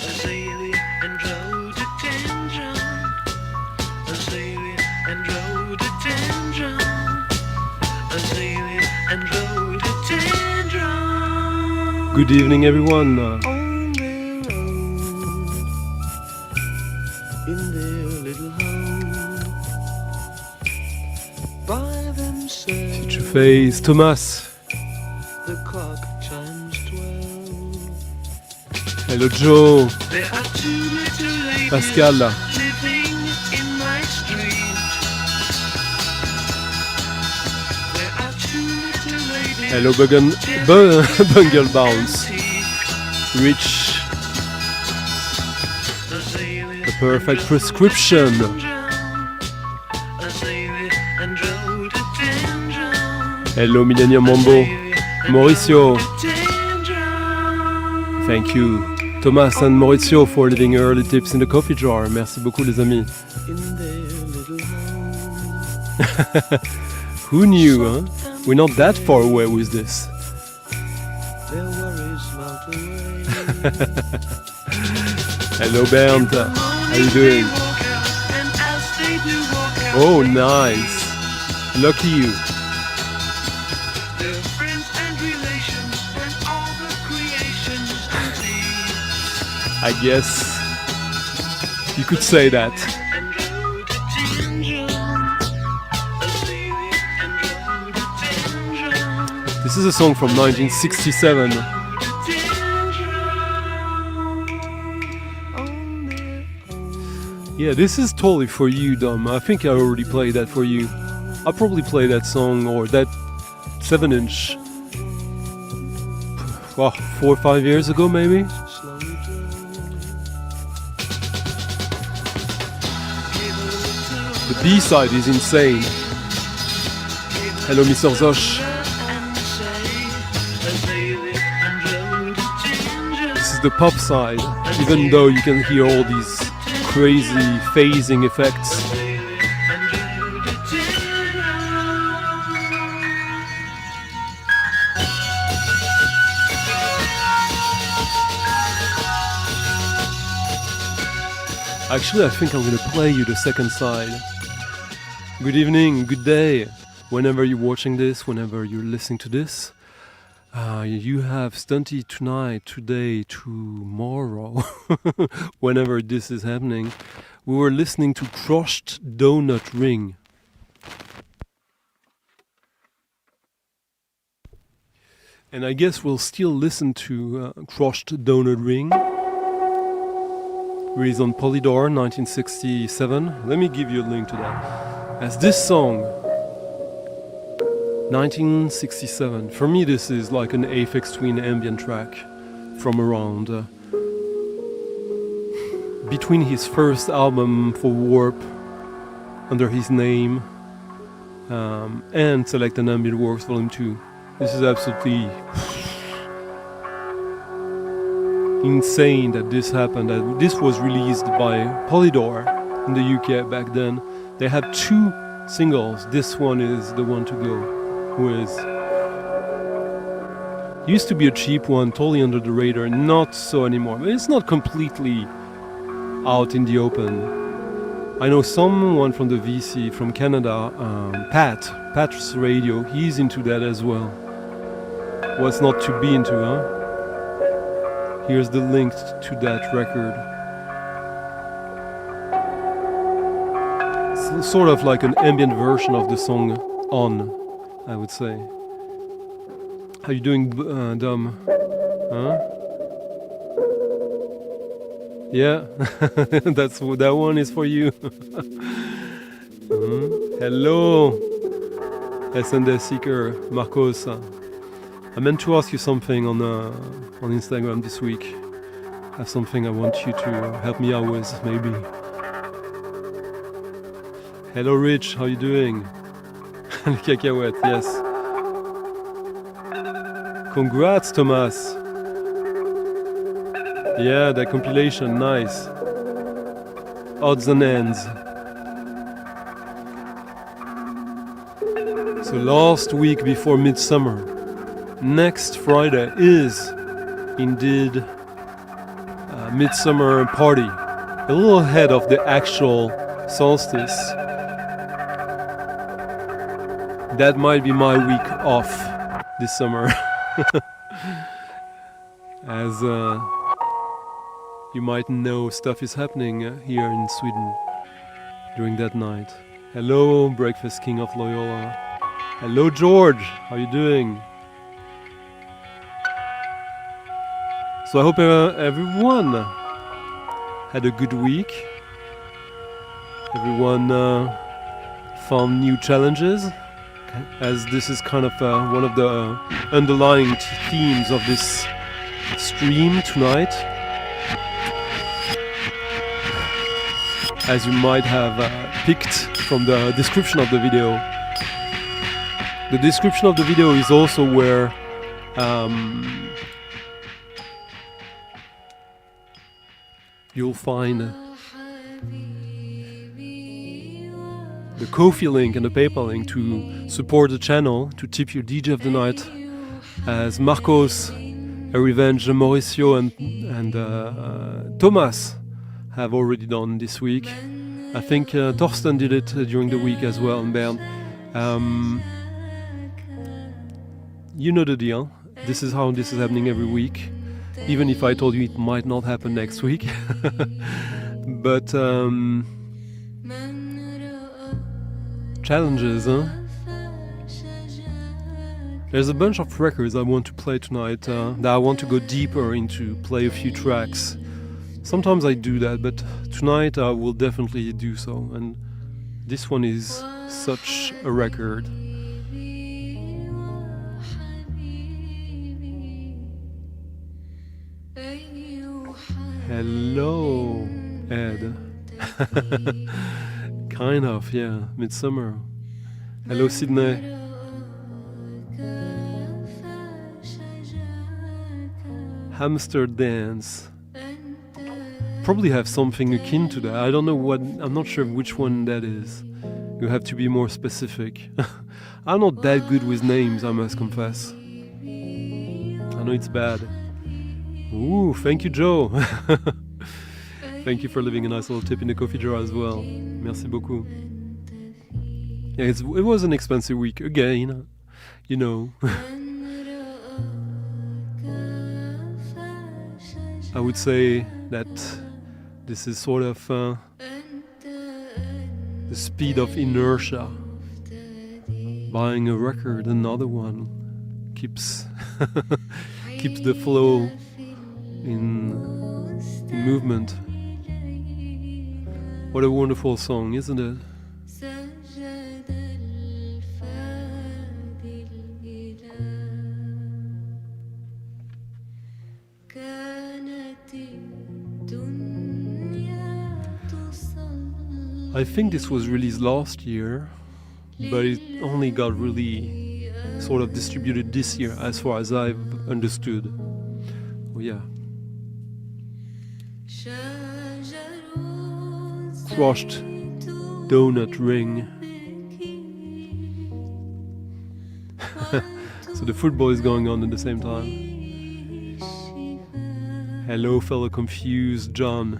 azalea and rhododendron, azalea and rhododendron, azalea and rhododendron. Good evening, everyone. On their own, in their little home, by themselves. Future Face, Thomas. The clock chimes 12. Hello Joe, There are two little ladies Pascal. living in my street. There are two little ladies. Hello Bungle Bounce. Rich, the perfect prescription. Hello Millennium Mambo. Mauricio. Thank you. Thomas and Maurizio for leaving early tips in the coffee jar. Merci beaucoup les amis. Who knew, huh? We're not that far away with this. Hello Bernd, how you doing? Oh nice, lucky you. I guess you could say that. This is a song from 1967. Yeah, this is totally for you, Dom. I think I already played that for you. I probably played that song or that 7-inch 4 or 5 years ago, maybe. The B-side is insane. Hello, Mr. Zosh. This is the pop side, even though you can hear all these crazy phasing effects. Actually, I think I'm gonna play you the second side. Good evening, good day. Whenever you're watching this, whenever you're listening to this, you have Stunty tonight, today, tomorrow, whenever this is happening. We were listening to Crushed Donut Ring. And I guess we'll still listen to Crushed Donut Ring. Released on Polydor 1967. Let me give you a link to that. As this song, 1967. For me, this is like an Aphex Twin ambient track from around between his first album for Warp under his name and Select and Ambient Works Volume 2. This is absolutely insane that this happened. That this was released by Polydor in the UK back then. They had 2 singles. This one is the one to go with. Used to be a cheap one, totally under the radar. Not so anymore. But it's not completely out in the open. I know someone from the VC from Canada, Pat's Radio. He's into that as well. What's not to be into, huh? Here's the link to that record. It's sort of like an ambient version of the song On, I would say. How you doing, Dom? Huh? Yeah, that one is for you. Hello, SND Seeker, Marcos. I meant to ask you something on Instagram this week. I have something I want you to help me out with, maybe. Hello Rich, how you doing? Cacahuète, yes. Congrats Thomas. Yeah, that compilation, nice. Odds and ends. So last week before Midsummer, next Friday is indeed midsummer party, a little ahead of the actual solstice. That might be my week off this summer. As you might know, stuff is happening here in Sweden during that night. Hello, Breakfast King of Loyola. Hello, George. How are you doing? So I hope everyone had a good week. Everyone found new challenges, as this is kind of one of the underlying themes of this stream tonight. As you might have picked from the description of the video. The description of the video is also where you'll find the Ko-fi link and the PayPal link to support the channel, to tip your DJ of the night, as Marcos, A Revenge, Mauricio and Thomas have already done this week. I think Torsten did it during the week as well, and Bern. You know the deal. This is how this is happening every week. Even if I told you it might not happen next week. But challenges, huh? There's a bunch of records I want to play tonight that I want to go deeper into, play a few tracks. Sometimes I do that, but tonight I will definitely do so. And this one is such a record. Hello, Ed. Kind of, yeah. Midsummer. Hello, Sydney. Hamster dance. Probably have something akin to that. I don't know what. I'm not sure which one that is. You have to be more specific. I'm not that good with names, I must confess. I know it's bad. Ooh, thank you, Joe. Thank you for leaving a nice little tip in the coffee jar as well. Merci beaucoup. Yeah, it was an expensive week again, you know. I would say that this is sort of the speed of inertia. Buying a record, another one keeps keeps the flow in movement. What a wonderful song, isn't it? I think this was released last year, but it only got really sort of distributed this year, as far as I've understood. Oh yeah. Crushed donut ring. So the football is going on at the same time. Hello, fellow confused John.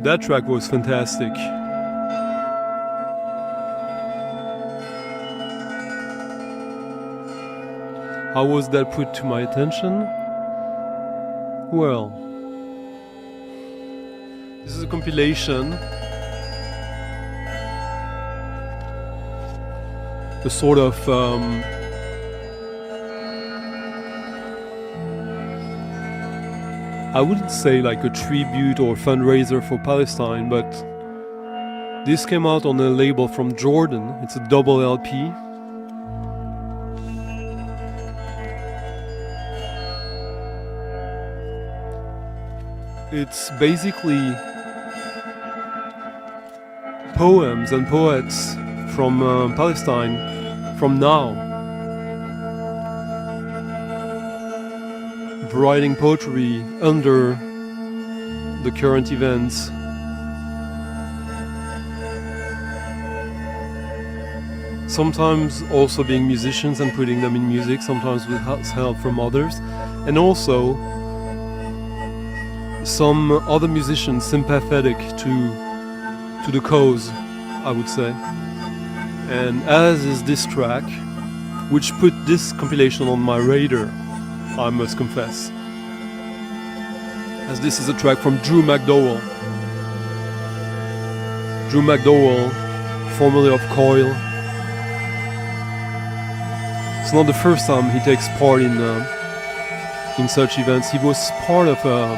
That track was fantastic. How was that put to my attention? Well, this is a compilation. A sort of I wouldn't say like a tribute or fundraiser for Palestine, but this came out on a label from Jordan. It's a double LP. It's basically poems and poets from Palestine from now. writing poetry under the current events. Sometimes also being musicians and putting them in music, sometimes with help from others, and also some other musicians sympathetic to the cause, I would say. And as is this track, which put this compilation on my radar, I must confess, as this is a track from Drew McDowell. Drew McDowell, formerly of Coil. It's not the first time he takes part in such events. He was part of a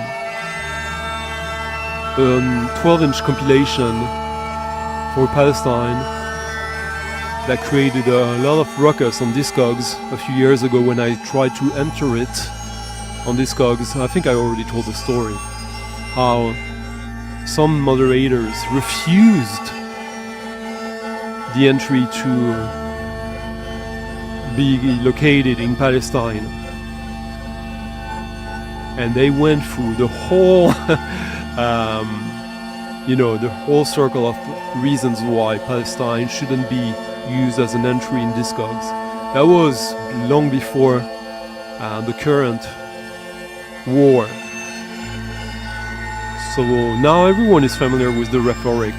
12-inch compilation for Palestine that created a lot of ruckus on Discogs a few years ago when I tried to enter it on Discogs. I think I already told the story. How some moderators refused the entry to be located in Palestine. And they went through the whole the whole circle of reasons why Palestine shouldn't be used as an entry in Discogs. That was long before the current war. So now everyone is familiar with the rhetoric.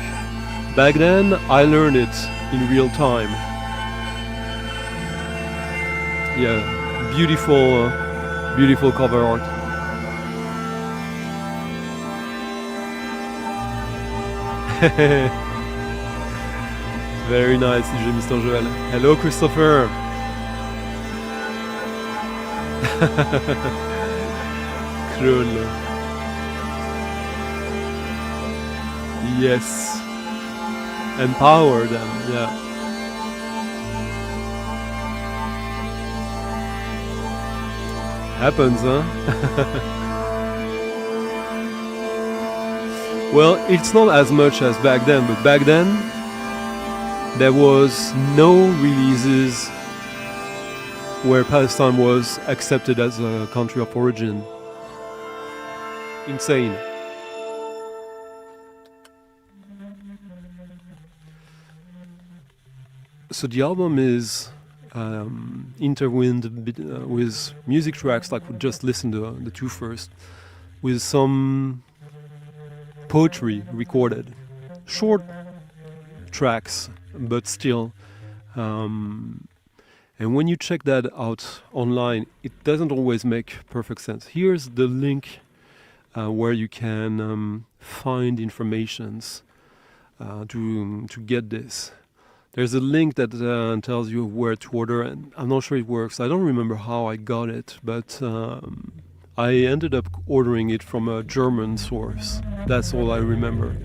Back then, I learned it in real time. Yeah, beautiful cover art. Very nice, DJ Mr. Joel. Hello, Christopher. Cool. Yes. Empower them, yeah. Happens, huh? Well, it's not as much as back then, but back then there was no releases where Palestine was accepted as a country of origin. Insane. So the album is intertwined with music tracks like we just listened to, the two first, with some poetry recorded. Short tracks, but still. And when you check that out online, it doesn't always make perfect sense. Here's the link where you can find informations to get this. There's a link that tells you where to order, and I'm not sure it works. I don't remember how I got it, but I ended up ordering it from a German source. That's all I remember.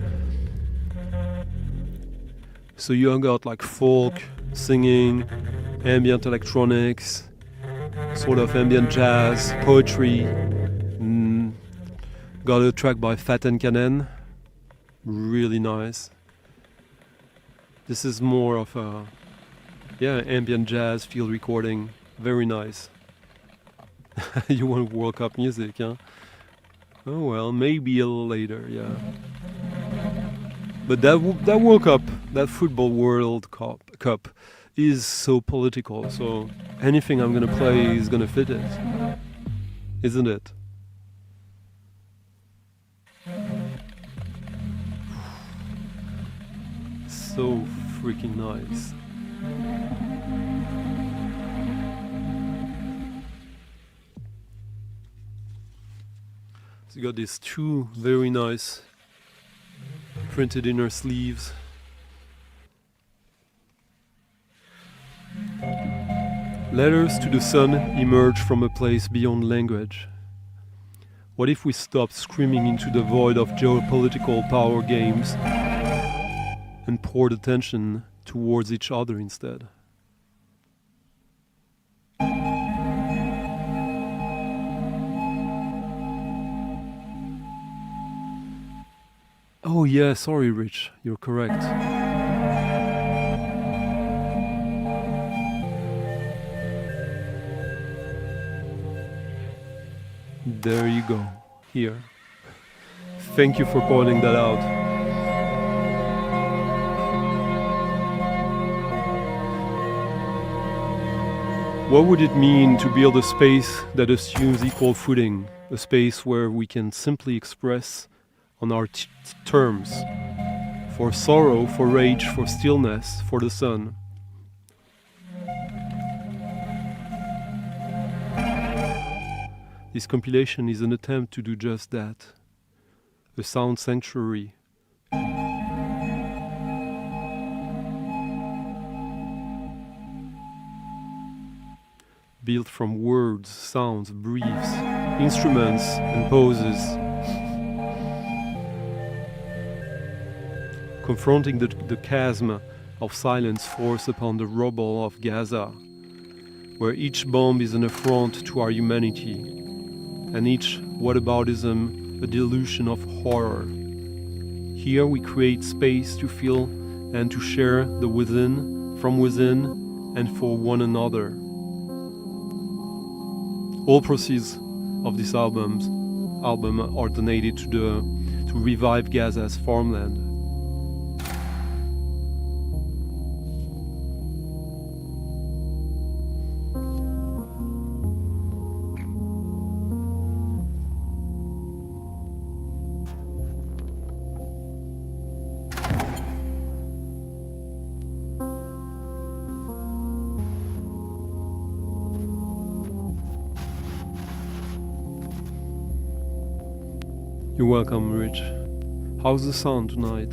So you got like folk, singing, ambient electronics, sort of ambient jazz, poetry. Got a track by Fat and Cannon, really nice. This is more of a ambient jazz field recording, very nice. You want World Cup music, huh? Oh well, maybe a little later, yeah. But that World Cup, that football World Cup is so political, so anything I'm gonna play is gonna fit it, isn't it? So freaking nice. So you got these two very nice printed inner sleeves. Letters to the sun emerge from a place beyond language. What if we stopped screaming into the void of geopolitical power games and poured attention towards each other instead? Oh yeah, sorry Rich, you're correct. There you go. Here. Thank you for pointing that out. What would it mean to build a space that assumes equal footing? A space where we can simply express on our terms. For sorrow, for rage, for stillness, for the sun. This compilation is an attempt to do just that. A sound sanctuary. Built from words, sounds, breaths, instruments and poses. Confronting the chasm of silence forced upon the rubble of Gaza, where each bomb is an affront to our humanity, and each whataboutism a delusion of horror. Here we create space to feel and to share the within, from within, and for one another. All proceeds of this album are donated to revive Gaza's farmland. You're welcome, Rich. How's the sound tonight?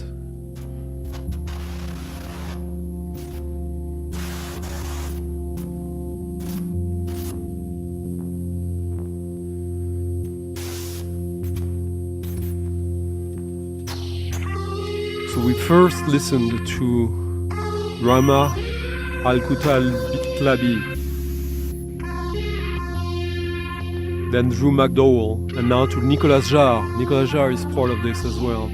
So we first listened to Rama Al-Kutalabi, then Drew McDowell, and now to Nicolas Jarre. Nicolas Jarre is part of this as well.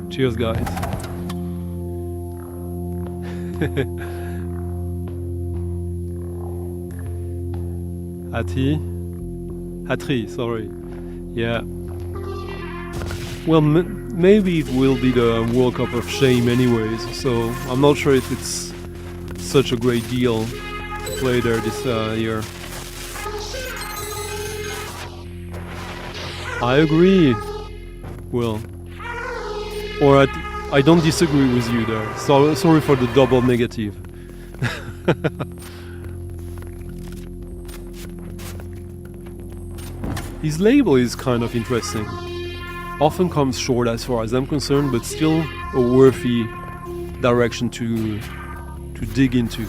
Cheers, guys. Hatri, sorry. Yeah. Well, maybe it will be the World Cup of Shame anyways, so I'm not sure if it's such a great deal to play there this year. I agree. Well, or I don't disagree with you there. So, sorry for the double negative. His label is kind of interesting. Often comes short as far as I'm concerned, but still a worthy direction to dig into.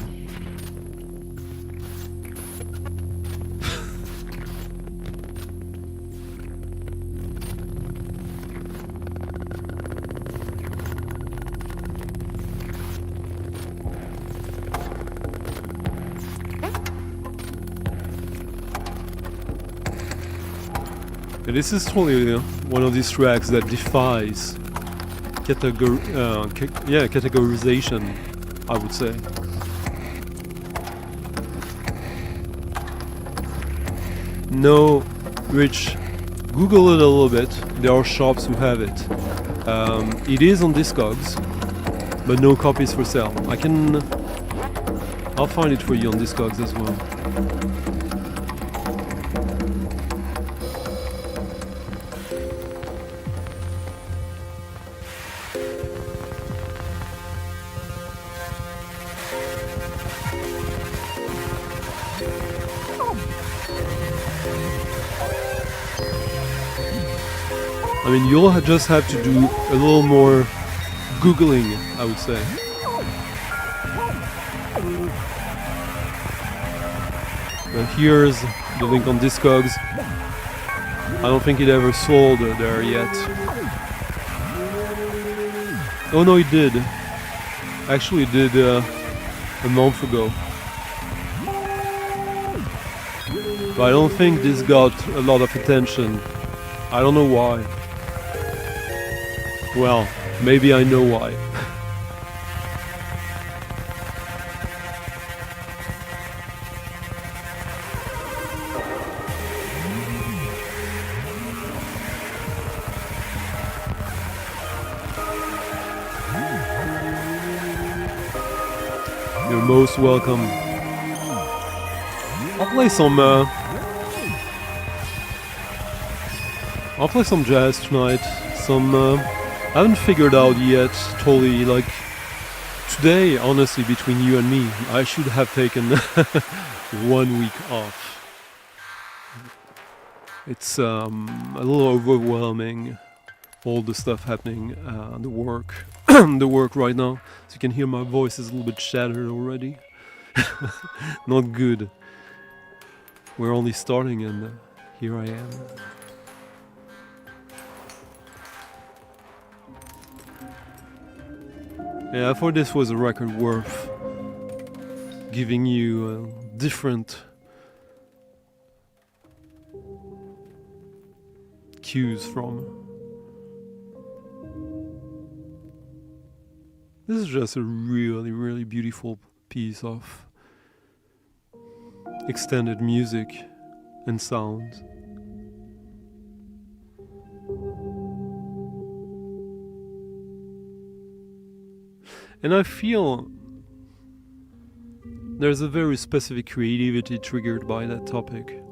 This is totally one of these tracks that defies categorization, I would say. No, Rich, Google it a little bit. There are shops who have it. It is on Discogs, but no copies for sale. I'll find it for you on Discogs as well. I mean, you'll just have to do a little more Googling, I would say. But here's the link on Discogs. I don't think it ever sold there yet. Oh no, it did. Actually, it did a month ago. But I don't think this got a lot of attention I don't know why. Well, maybe I know why. You're most welcome. I'll play some jazz tonight. I haven't figured out yet totally, like today, honestly, between you and me, I should have taken 1 week off. It's a little overwhelming, all the stuff happening, the work, the work right now. So you can hear my voice is a little bit shattered already. Not good. We're only starting and here I am. Yeah, I thought this was a record worth giving you different cues from. This is just a really, really beautiful piece of extended music and sound. And I feel there's a very specific creativity triggered by that topic.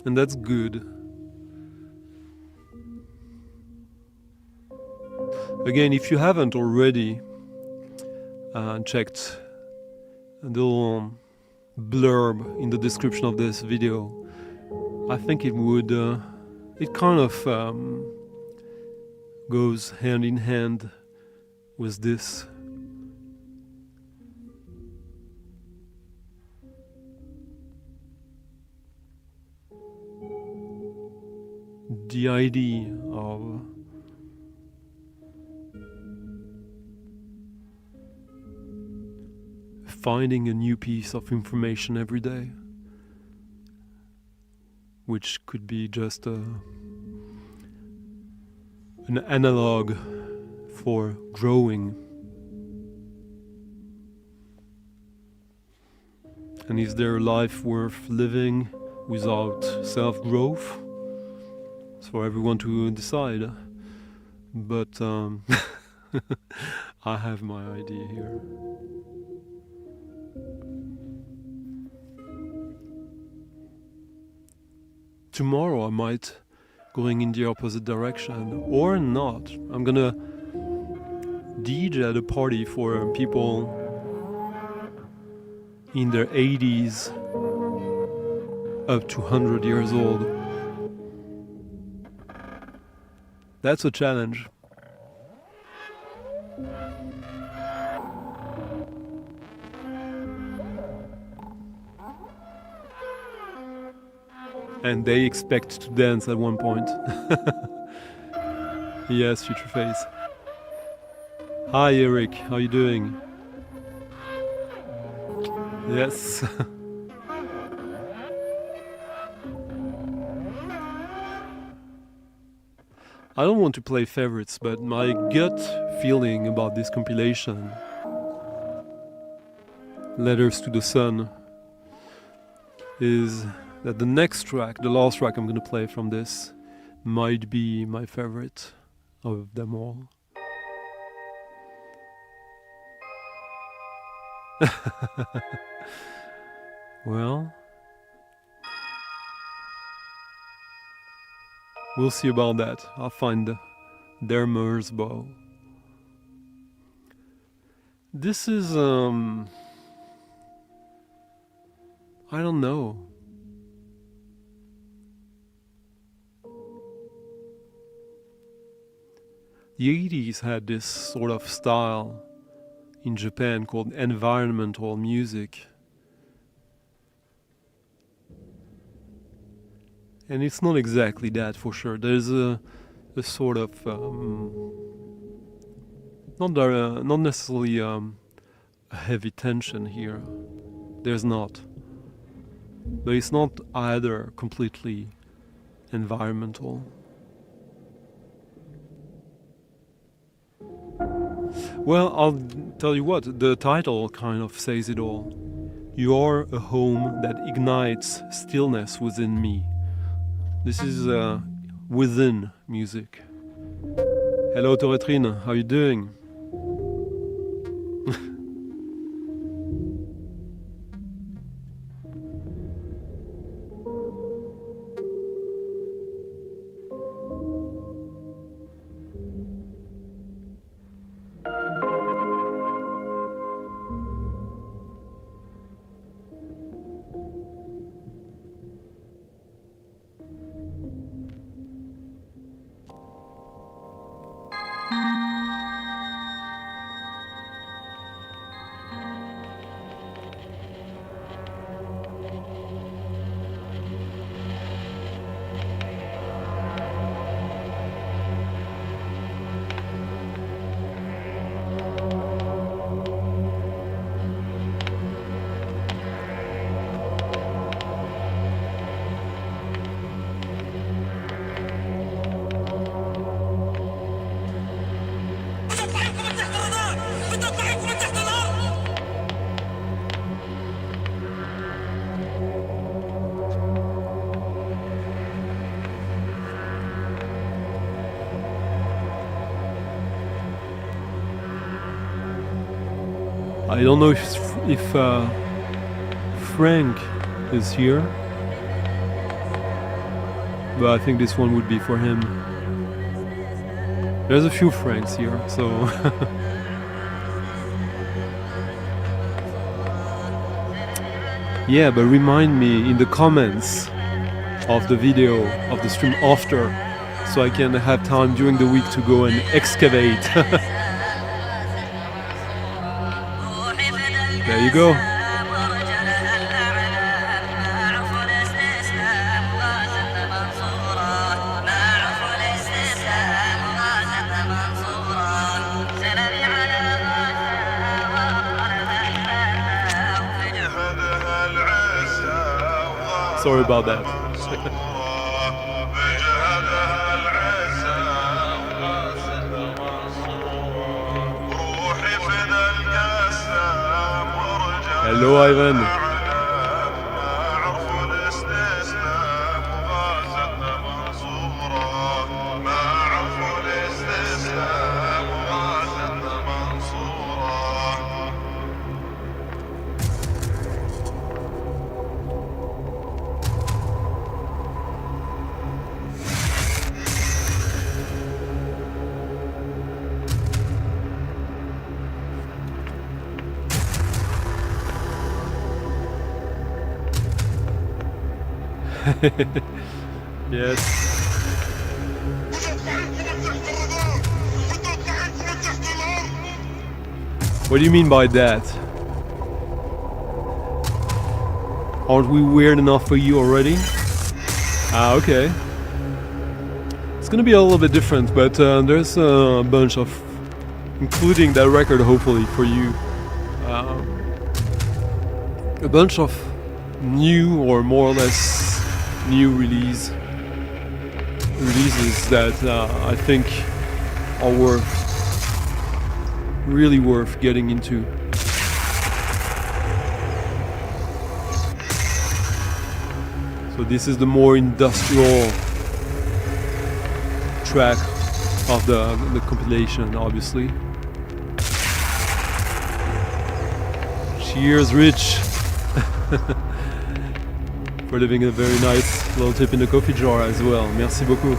And that's good. Again, if you haven't already checked the little blurb in the description of this video, I think it would, it kind of goes hand in hand with this. The idea of finding a new piece of information every day, which could be just an analog for growing. And is there a life worth living without self-growth? It's for everyone to decide. But I have my idea here. Tomorrow I might going in the opposite direction, or not. I'm gonna DJ at a party for people in their 80s up to 100 years old. That's a challenge. And they expect to dance at one point. Yes, future face. Hi Eric, how you doing? Yes. I don't want to play favorites, but my gut feeling about this compilation, Letters to the Sun, is that the next track, the last track I'm gonna play from this, might be my favorite of them all. Well, we'll see about that. I'll find their Mersbow. This is, I don't know. The 80s had this sort of style in Japan called environmental music. And it's not exactly that for sure. There's a sort of, not necessarily a heavy tension here. There's not. but it's not either completely environmental. Well, I'll tell you what, the title kind of says it all. You're a home that ignites stillness within me. This is within music. Hello, Toretrine, how are you doing? I don't know if Frank is here, but I think this one would be for him. There's a few Franks here, so yeah, but remind me in the comments of the video of the stream after, so I can have time during the week to go and excavate. There you go. Sorry about that. Hello, Ivan. Yes. What do you mean by that? Aren't we weird enough for you already? Ah, okay. It's gonna be a little bit different, but there's a bunch of, including that record hopefully for you, a bunch of new or more or less new releases that I think are really worth getting into. So this is the more industrial track of the compilation, obviously. Cheers, Rich, for leaving a very nice little tip in the coffee jar as well. Merci beaucoup.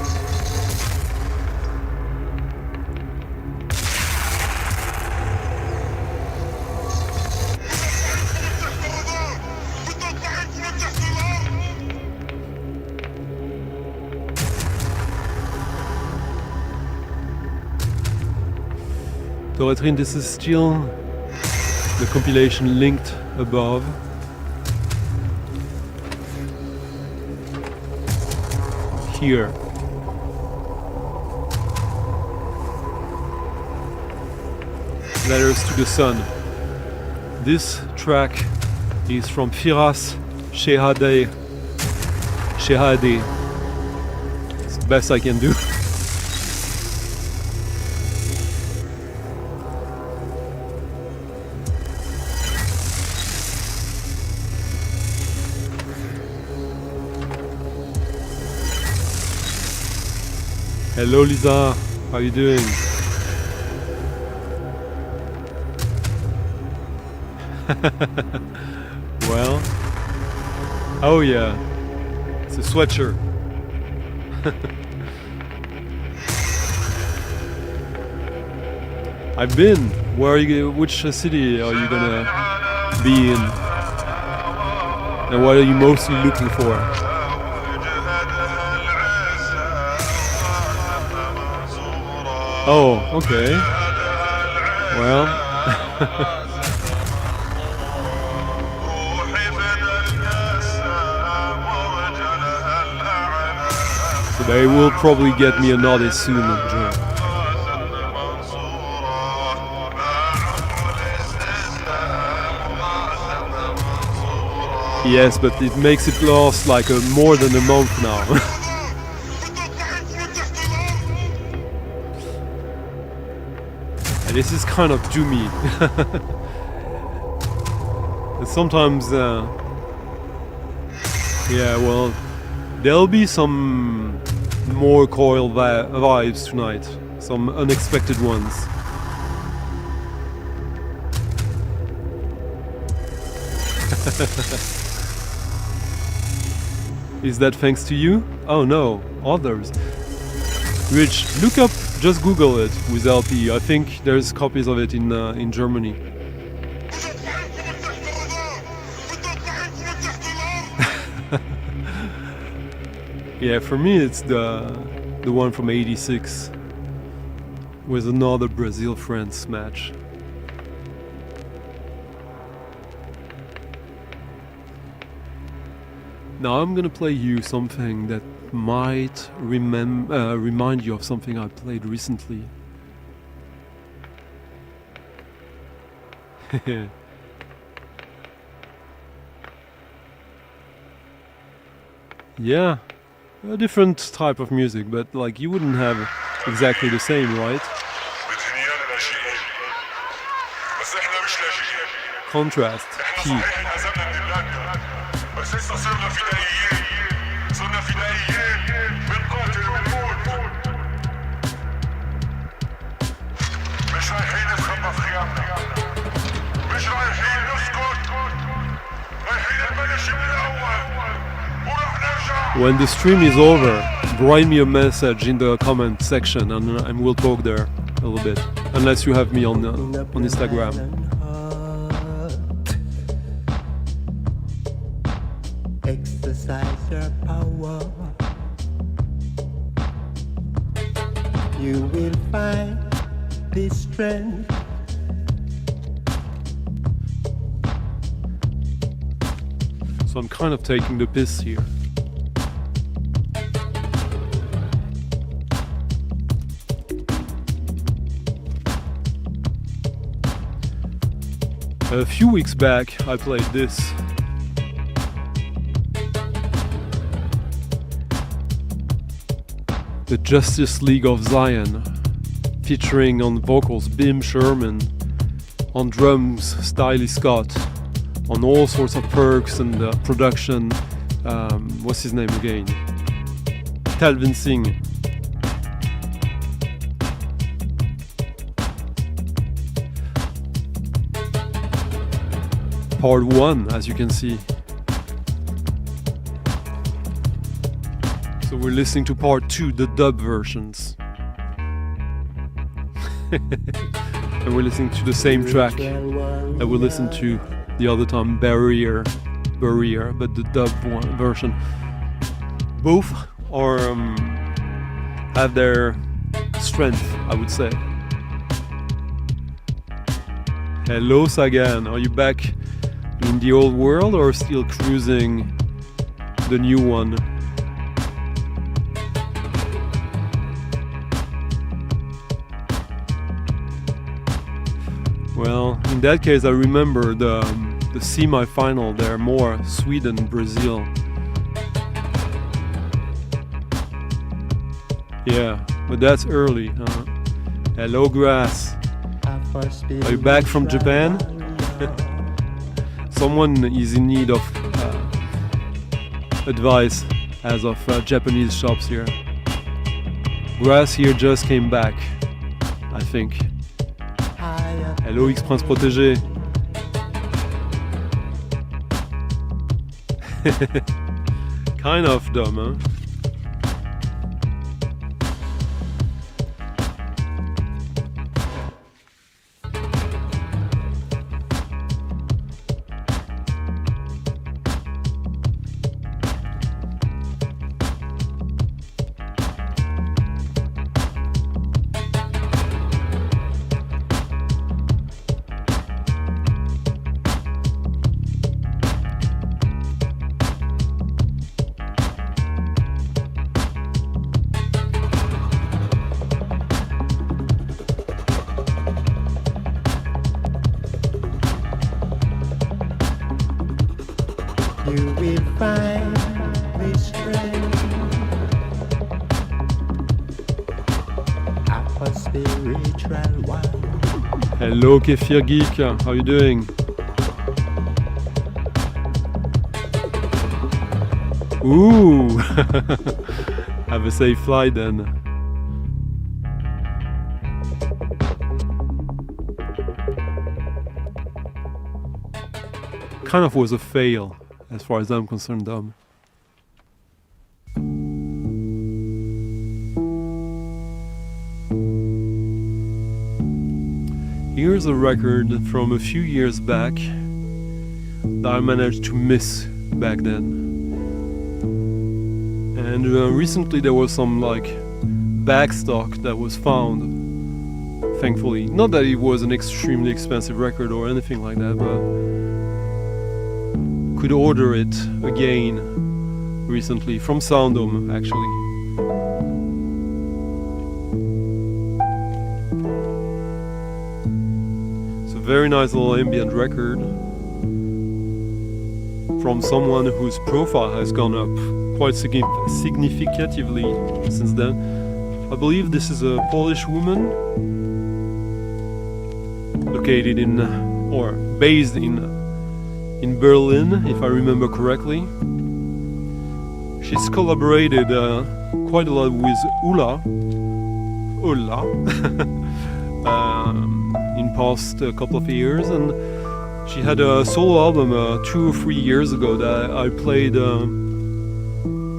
Toretrine, this is still the compilation linked above. Here. Letters to the Sun. This track is from Firas Shehade. Shehade. It's the best I can do. Hello Lisa, how you doing? Well, oh yeah, it's a sweatshirt. I've been. Where are you? Which city are you gonna be in? And what are you mostly looking for? Oh, okay. Well. So they will probably get me another soon, Joe. Yes, but it makes it last like more than a month now. And this is kind of doomy. And sometimes, yeah, well, there'll be some more coil vibes tonight, some unexpected ones. Is that thanks to you? Oh no, others. Rich, look up, just Google it with LP. I think there's copies of it in Germany. Yeah, for me it's the one from '86 with another Brazil-France match. Now I'm gonna play you something that might remind you of something I played recently. Yeah, a different type of music, but like you wouldn't have exactly the same, right? Contrast, key. When the stream is over, write me a message in the comment section and we'll talk there a little bit. Unless you have me on Instagram. Exercise your power. You will find this strength. So I'm kind of taking the piss here. A few weeks back I played this. The Justice League of Zion, featuring on vocals Bim Sherman, on drums Stylie Scott, on all sorts of perks and production, what's his name again? Talvin Singh. Part 1, as you can see. So we're listening to part 2, the dub versions. And we're listening to the same track that we listened to the other time, Barrier, but the dub version. Both are have their strength, I would say. Hello Sagan, are you back in the old world or still cruising the new one? Well, in that case I remember the the semi-final. There are more Sweden, Brazil. Yeah, but that's early. Hello, Grass. Are you back from Japan? Someone is in need of advice as of Japanese shops here. Grass here just came back, I think. Hello, X-Prince Protégé. Kind of dumb, huh? You will find this strength of a spiritual one. Hello, Kefir Geek. How you doing? Ooh! Have a safe flight then. Kind of was a fail, as far as I'm concerned, Dom. Here's a record from a few years back that I managed to miss back then. And recently there was some back stock that was found, thankfully. Not that it was an extremely expensive record or anything like that, but could order it again recently from Soundom, actually. It's a very nice little ambient record from someone whose profile has gone up quite significatively since then. I believe this is a Polish woman located in, or based in Berlin, if I remember correctly. She's collaborated quite a lot with Ulla in past couple of years, and she had a solo album 2 or 3 years ago that I played a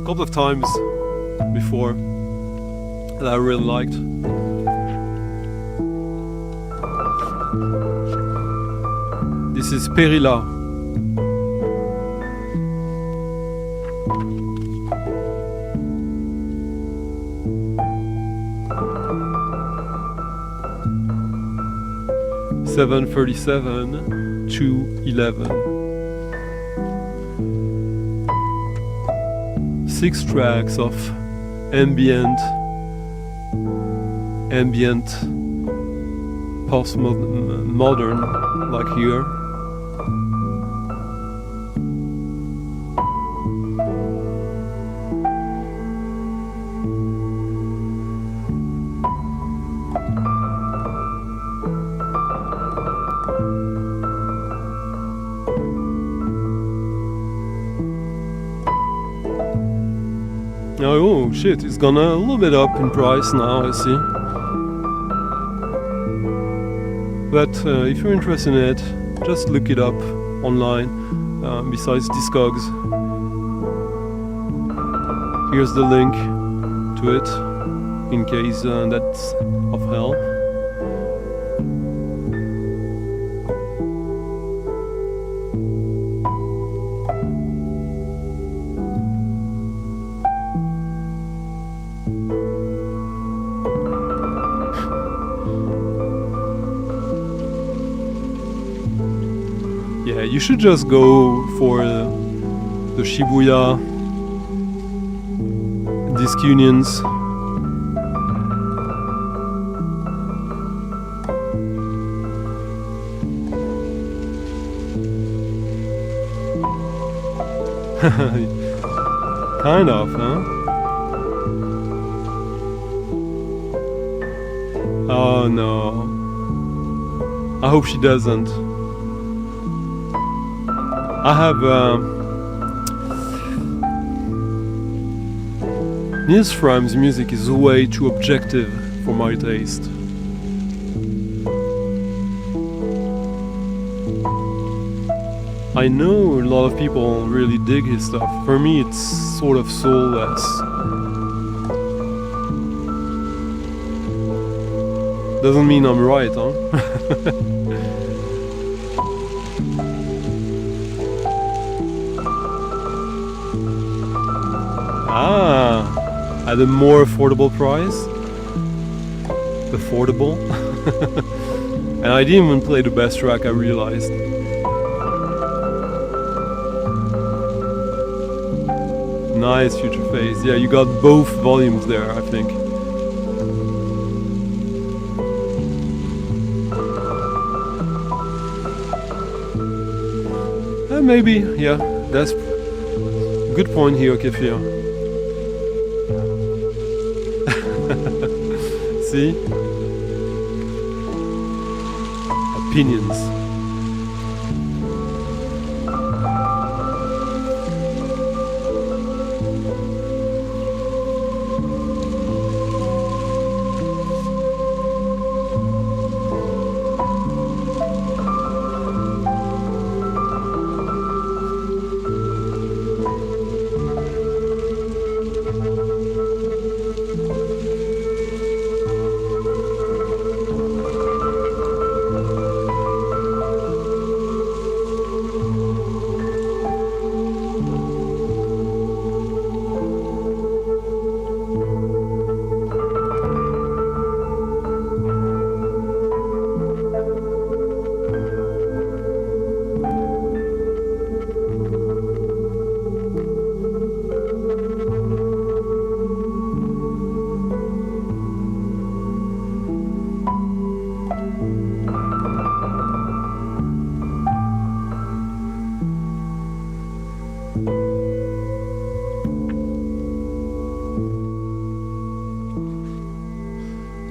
couple of times before that I really liked. This is Perilla. (7:37 to 11). 6 tracks of ambient, postmodern, like here. Oh shit, it's gone a little bit up in price now, I see. But if you're interested in it, just look it up online, besides Discogs. Here's the link to it, in case that's of help. Yeah, you should just go for the Shibuya Disc Unions. Kind of, huh? Oh no. I hope she doesn't. I have Nils Fram's music is way too objective for my taste. I know a lot of people really dig his stuff. For me, it's sort of soulless. Doesn't mean I'm right, huh? At a more affordable price. Affordable. And I didn't even play the best track, I realized. Nice Future Phase. Yeah, you got both volumes there, I think. Maybe, yeah, that's a good point here, Kefir. See? Opinions.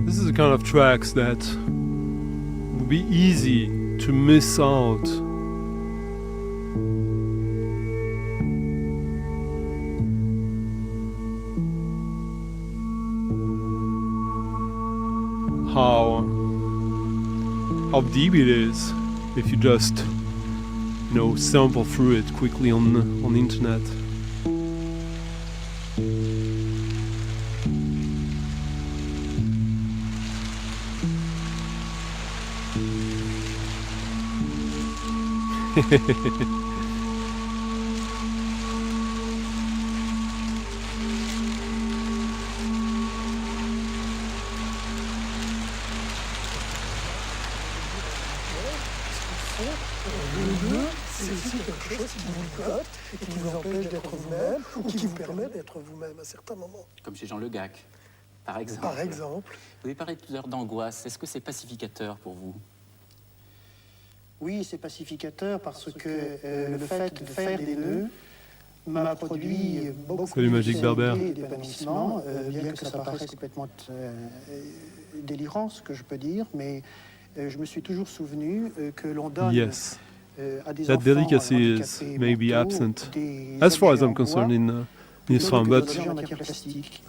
This is the kind of tracks that would be easy to miss out. How deep it is if you just, you know, sample through it quickly on the internet. C'est aussi quelque chose qui vous ligote et qui vous empêche d'être vous-même ou qui vous permet d'être vous-même à certains moments. Comme chez Jean Le Gac, par exemple. Par exemple. Vous avez parlé tout à l'heure d'angoisse. Est-ce que c'est pacificateur pour vous? Oui, c'est pacificateur parce que le fait de faire des nœuds m'a produit beaucoup Salut, Magique Berbère. d'épanouissement, bien que ça paraisse complètement délirant, ce que je peux dire, mais je me suis toujours souvenu que l'on donne à des that enfants delicacy is maybe absent, as far as I'm concerned, in this song, but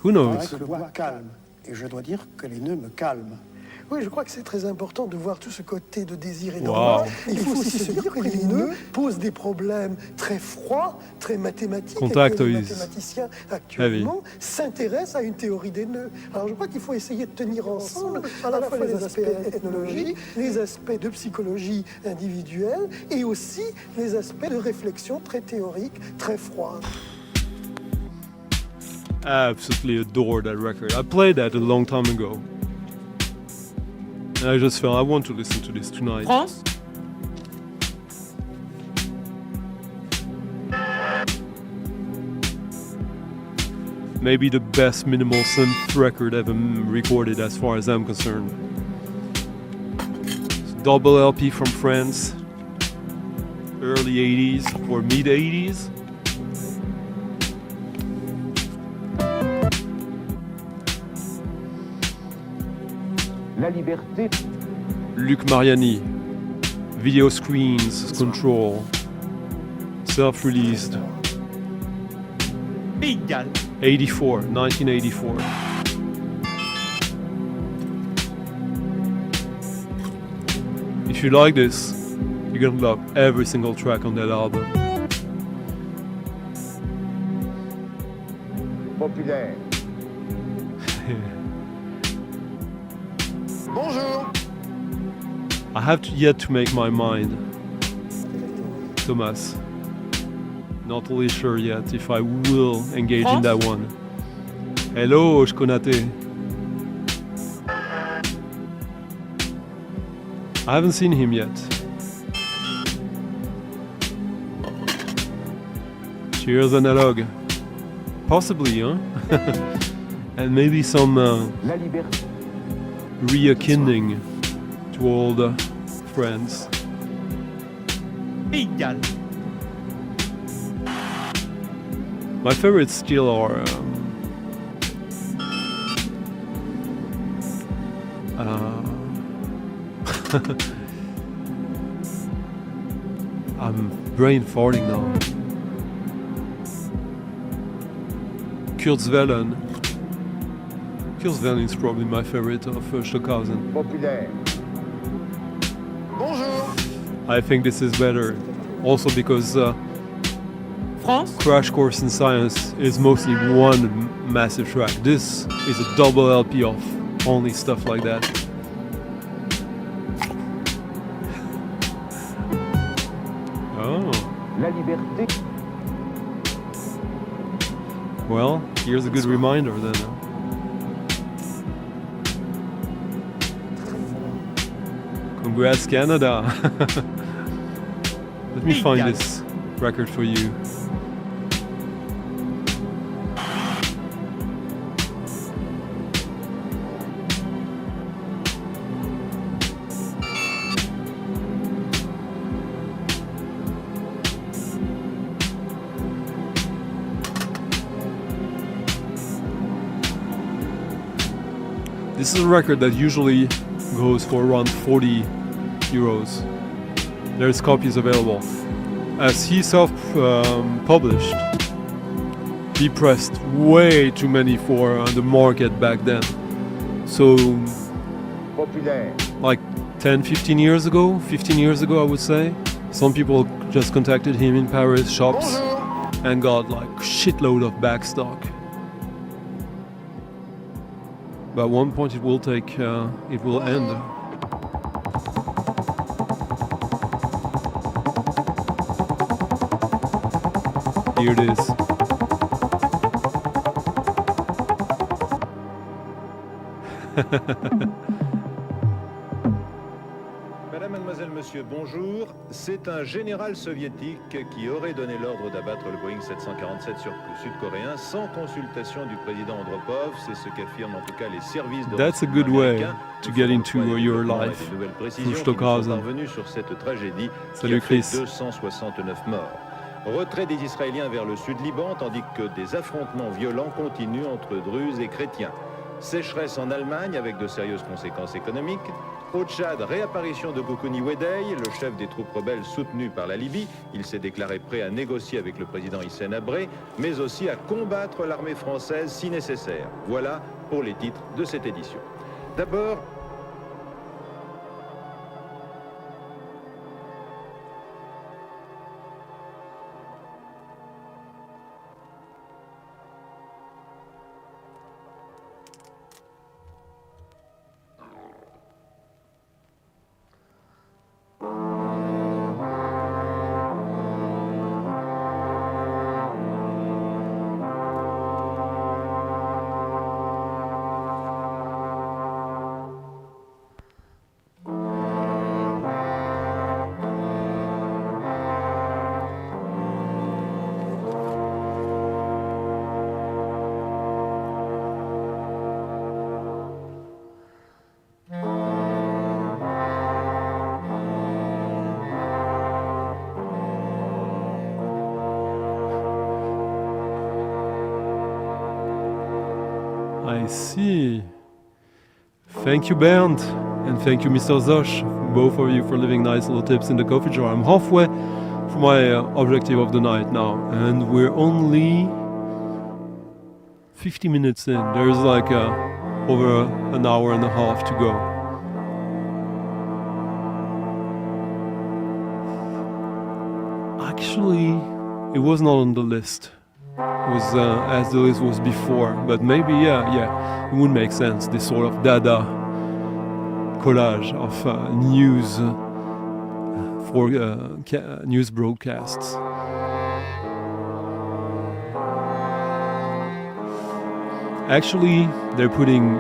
who knows? Le bois calme, et je dois dire que les nœuds me calment. Oui, je crois que c'est très important de voir tout ce côté de désir et d'angoisse. Il faut aussi se dire que les nœuds posent des problèmes très froids, très mathématiques, et que les mathématiciens actuellement s'intéressent à une théorie des nœuds. Alors je crois qu'il faut essayer de tenir ensemble à la fois les aspects ethnologiques, les aspects de psychologie individuelle et aussi les aspects de réflexion très théoriques, très froides. I absolutely adore that record. I played that a long time ago. And I just felt I want to listen to this tonight. France. Maybe the best minimal synth record ever recorded as far as I'm concerned. It's a double LP from France, early 80s or mid 80s. Luc Mariani, Video Screens Control, self-released. 1984. If you like this, you're gonna love every single track on that album. Populaire. Bonjour. I have yet to make my mind, Thomas. Not really sure yet if I will engage in that one. Hello, Shkonate. I haven't seen him yet. Cheers, Analog. Possibly, huh? And maybe some reakining to old friends. My favorites still are I'm brain farting now. Kurzwellen. Kurzwellen is probably my favorite of Stockhausen. Populaire. Bonjour. I think this is better. Also because Crash Course in Science is mostly one massive track. This is a double LP of only stuff like that. Oh. La liberté. Well, here's a good reminder then. Congrats, Canada! Let me find this record for you. This is a record that usually goes for around 40 euros. There's copies available. As he self-published, he pressed way too many for the market back then. So, Populaire. like 10, 15 years ago I would say, some people just contacted him in Paris shops and got like shitload of backstock. But at one point it will end. Here it is. Madame, mademoiselle, monsieur, bonjour. C'est un général soviétique qui aurait donné l'ordre d'abattre le Boeing 747 sud-coréen sans consultation du président Andropov. C'est ce qu'affirment en tout cas les services de That's a good way to get into your life. Through Stockhausen. Parvenus sur cette tragédie Salut, qui a fait Chris. 269 morts. Retrait des Israéliens vers le sud-Liban, tandis que des affrontements violents continuent entre Druzes et chrétiens. Sécheresse en Allemagne avec de sérieuses conséquences économiques. Au Tchad, réapparition de Goukouni Wedei, le chef des troupes rebelles soutenu par la Libye. Il s'est déclaré prêt à négocier avec le président Hissène Habré, mais aussi à combattre l'armée française si nécessaire. Voilà pour les titres de cette édition. D'abord, I see. Thank you, Bernd, and thank you, Mr. Zosh, both of you, for leaving nice little tips in the coffee jar. I'm halfway for my objective of the night now, and we're only 50 minutes in. There's like over an hour and a half to go. Actually, it was not on the list. It was as the list was before, but maybe it would make sense. This sort of dada collage of news for news broadcasts. Actually, they're putting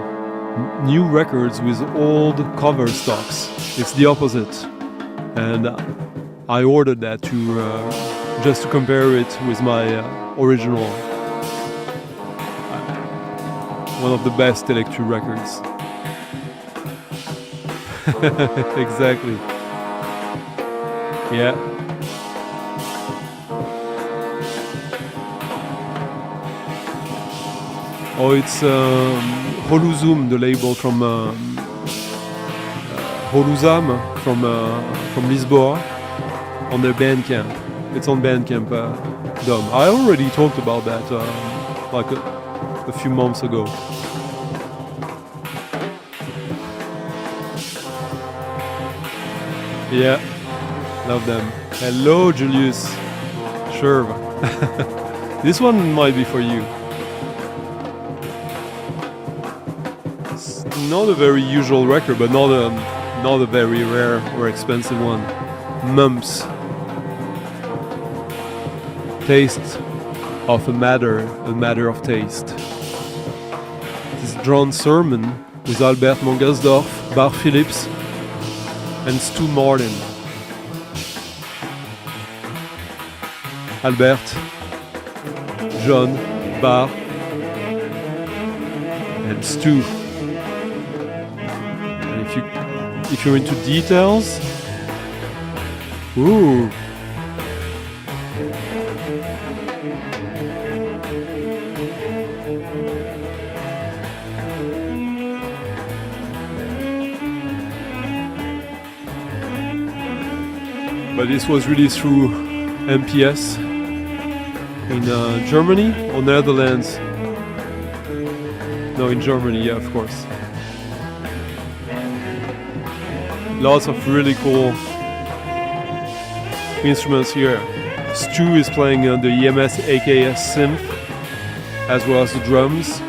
new records with old cover stocks. It's the opposite, and I ordered that to just to compare it with my original, one of the best electro records. Exactly. Yeah. Oh, it's Holuzum, the label from Holuzam from Lisboa, on their Bandcamp. It's on Bandcamp, Dom. I already talked about that like a few months ago. Yeah, love them. Hello, Julius. Sure. This one might be for you. It's not a very usual record, but not a very rare or expensive one. Mumps. Taste of a matter of taste. This is John Sermon with Albert Mangersdorf, Bart Phillips, and Stu Martin. Albert, John, Bart, and Stu. And if you're into details, ooh. But this was released through MPS in Germany or Netherlands. No, in Germany, yeah, of course. Lots of really cool instruments here. Stu is playing the EMS AKS synth as well as the drums.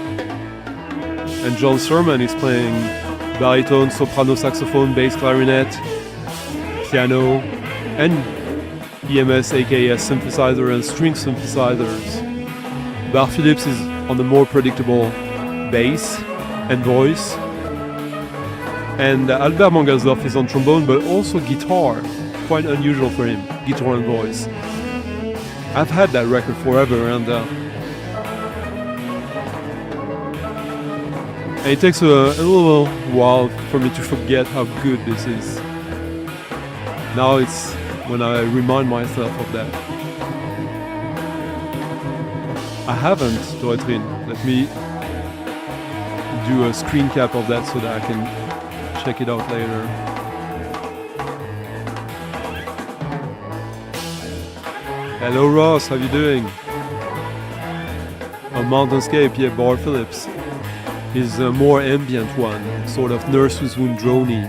And John Sermon is playing baritone, soprano, saxophone, bass, clarinet, piano, and EMS AKS synthesizer and string synthesizers. Bart Phillips is on the more predictable bass and voice. And Albert Mangersdorf is on trombone, but also guitar. Quite unusual for him, guitar and voice. I've had that record forever, and it takes a little while for me to forget how good this is. Now it's when I remind myself of that. I haven't, Dorotrin. Let me do a screen cap of that so that I can check it out later. Hello Ross, how you doing? A Mountainscape, yeah, Bart Phillips is a more ambient one, sort of Nurse with Wound drony.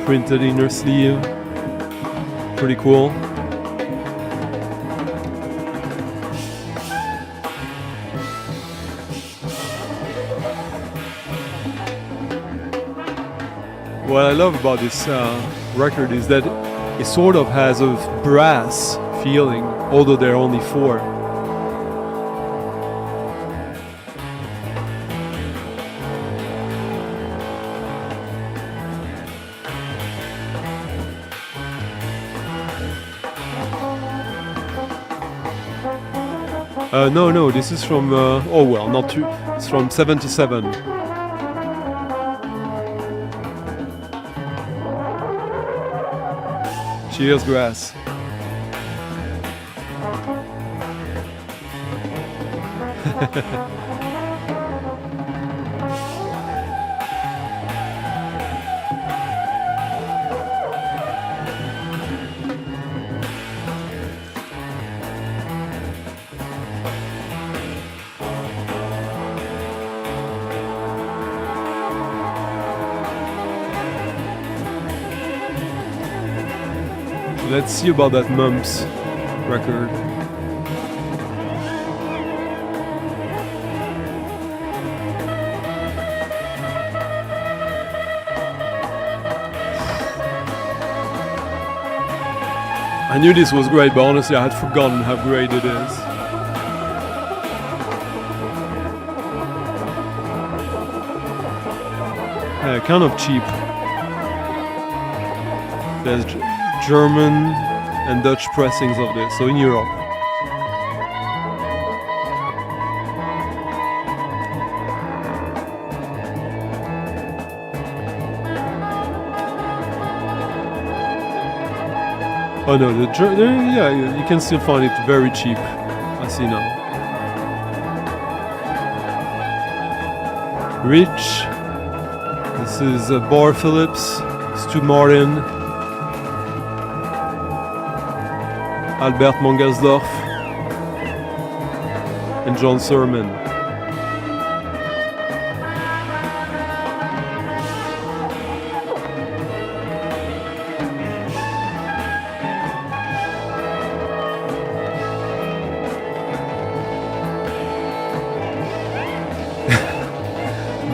Printed inner sleeve, pretty cool. What I love about this record is that it sort of has a brass feeling, although there are only 4. No, this is from, oh well, not too, it's from 77. Cheers, grass. Let's see about that Mumps record. I knew this was great, but honestly I had forgotten how great it is. Kind of cheap. There's German and Dutch pressings of this, so in Europe. Oh no, yeah, you can still find it very cheap. I see now. Rich. This is Bar Phillips, Stu Martin, Albert Mangasdorf, and John Sermon.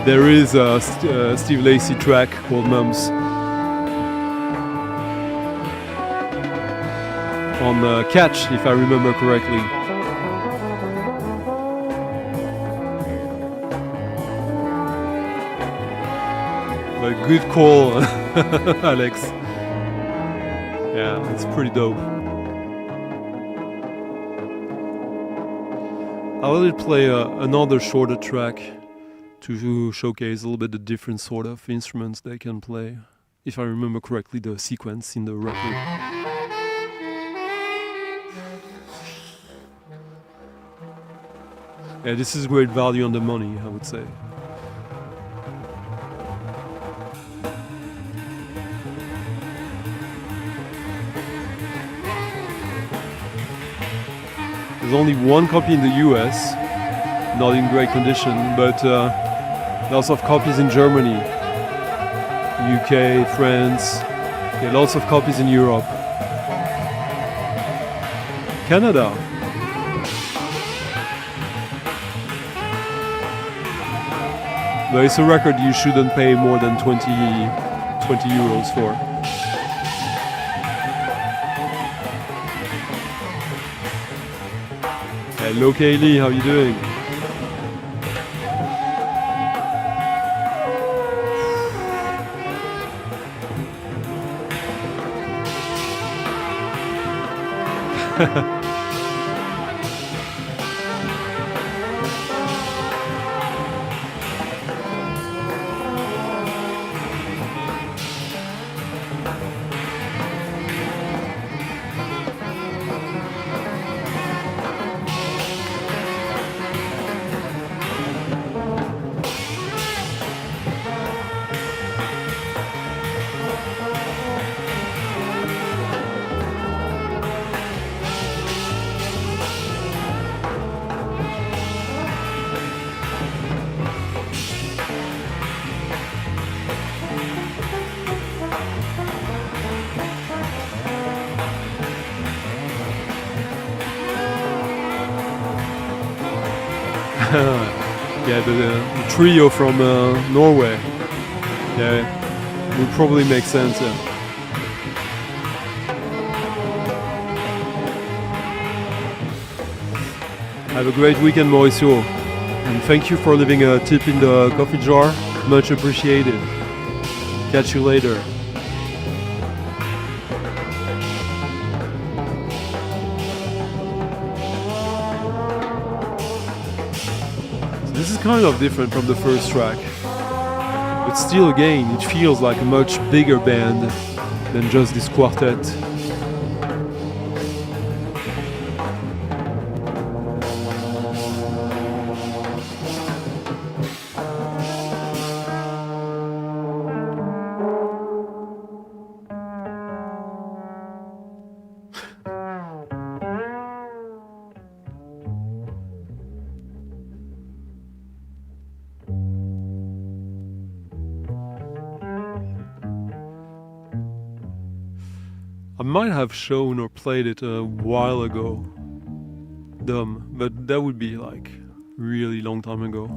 There is a Steve Lacy track called Mums on Catch, if I remember correctly. But good call, Alex. Yeah, it's pretty dope. I will play another shorter track to showcase a little bit the different sort of instruments they can play. If I remember correctly, the sequence in the record. Yeah, this is great value on the money, I would say. There's only one copy in the US, not in great condition, but lots of copies in Germany, UK, France, yeah, lots of copies in Europe. Canada. But it's a record you shouldn't pay more than 20 euros for. Hello Kaylee, how you doing? Yeah, the trio from Norway. Yeah, would probably make sense. Yeah. Have a great weekend, Mauricio, and thank you for leaving a tip in the coffee jar. Much appreciated. Catch you later. This is kind of different from the first track. But still, again, it feels like a much bigger band than just this quartet. I might have shown or played it a while ago. Dumb, but that would be like really long time ago.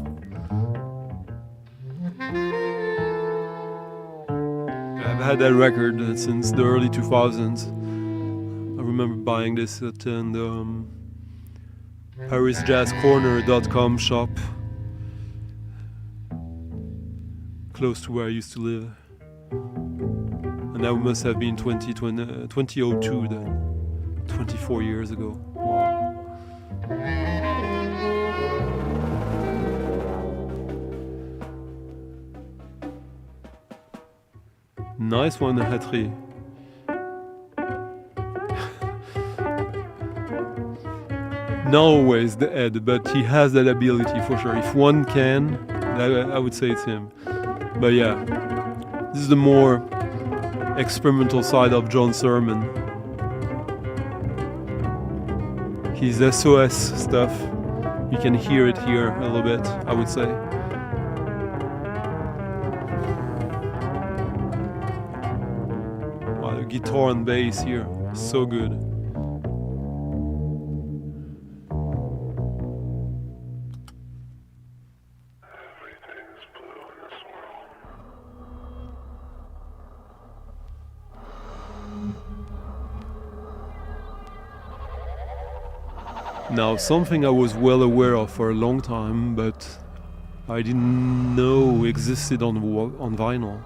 I've had that record since the early 2000s. I remember buying this at the ParisJazzCorner.com shop close to where I used to live. And that must have been 2002 then, 24 years ago. Wow. Nice one, Hatri. Not always the Ed, but he has that ability for sure. If one can, I would say it's him. But yeah, this is the more experimental side of John Sermon. His SOS stuff, you can hear it here a little bit, I would say. Wow, the guitar and bass here, so good. Now, something I was well aware of for a long time, but I didn't know existed on vinyl.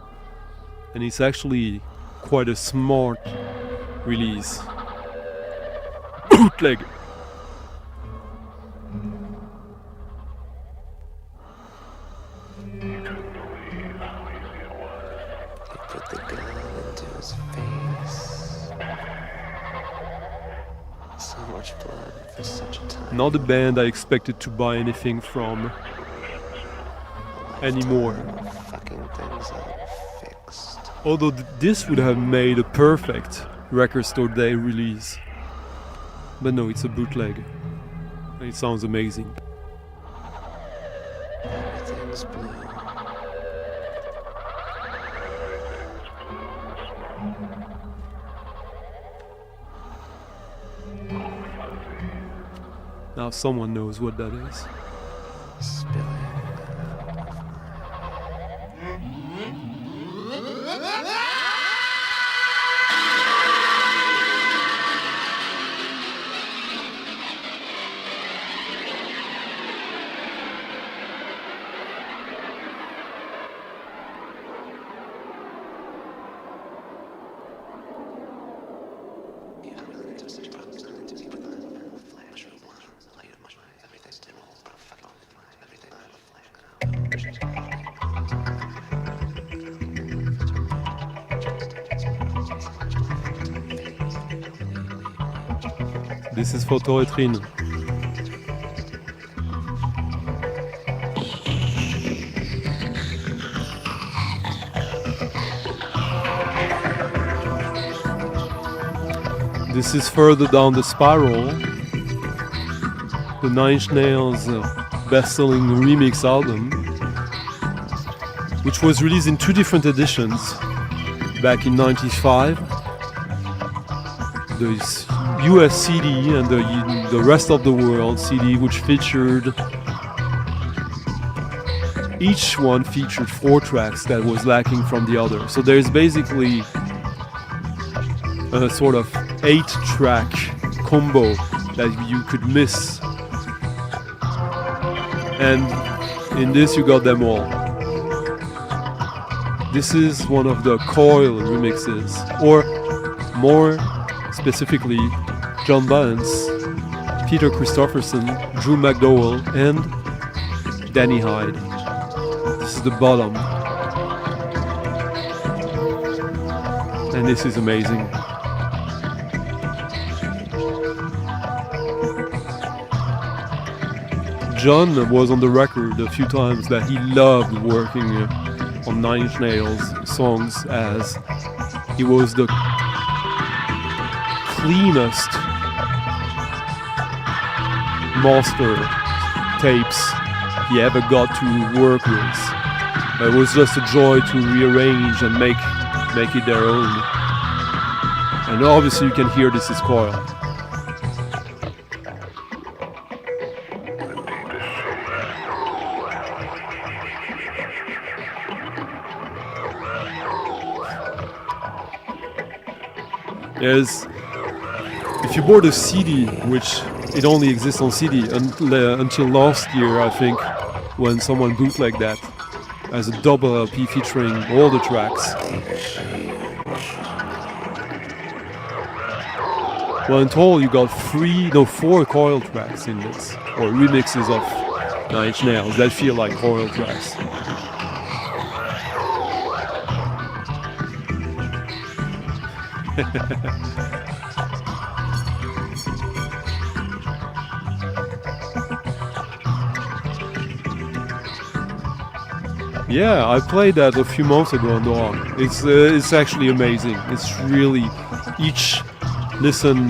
And it's actually quite a smart release. Bootleg. Put the gun into his face. So much blood for such a time. Not a band I expected to buy anything from anymore. Fucking things up fixed. Although this would have made a perfect Record Store Day release. But no, it's a bootleg. And it sounds amazing. Everything's blue. Now someone knows what that is. Spilling. This is for Toretrine. This is further down the spiral. The Nine Inch Nails best-selling remix album, which was released in two different editions back in '95. The US CD and the rest of the world CD, which featured, each one featured 4 tracks that was lacking from the other. So there's basically a sort of 8-track combo that you could miss. And in this you got them all. This is one of the Coil remixes, or more specifically John Balance, Peter Christopherson, Drew McDowell, and Danny Hyde. This is the bottom. And this is amazing. John was on the record a few times that he loved working on Nine Inch Nails songs, as he was the cleanest master tapes he ever got to work with. It was just a joy to rearrange and make it their own. And obviously you can hear this is Coil. If you bought a CD, which it only exists on CD until last year, I think, when someone bootlegged that as a double LP featuring all the tracks. Well, in total, you got 4 Coil tracks in this, or remixes of Nine Inch Nails that feel like Coil tracks. Yeah, I played that a few months ago on the Hawk. It's actually amazing. It's really each listen.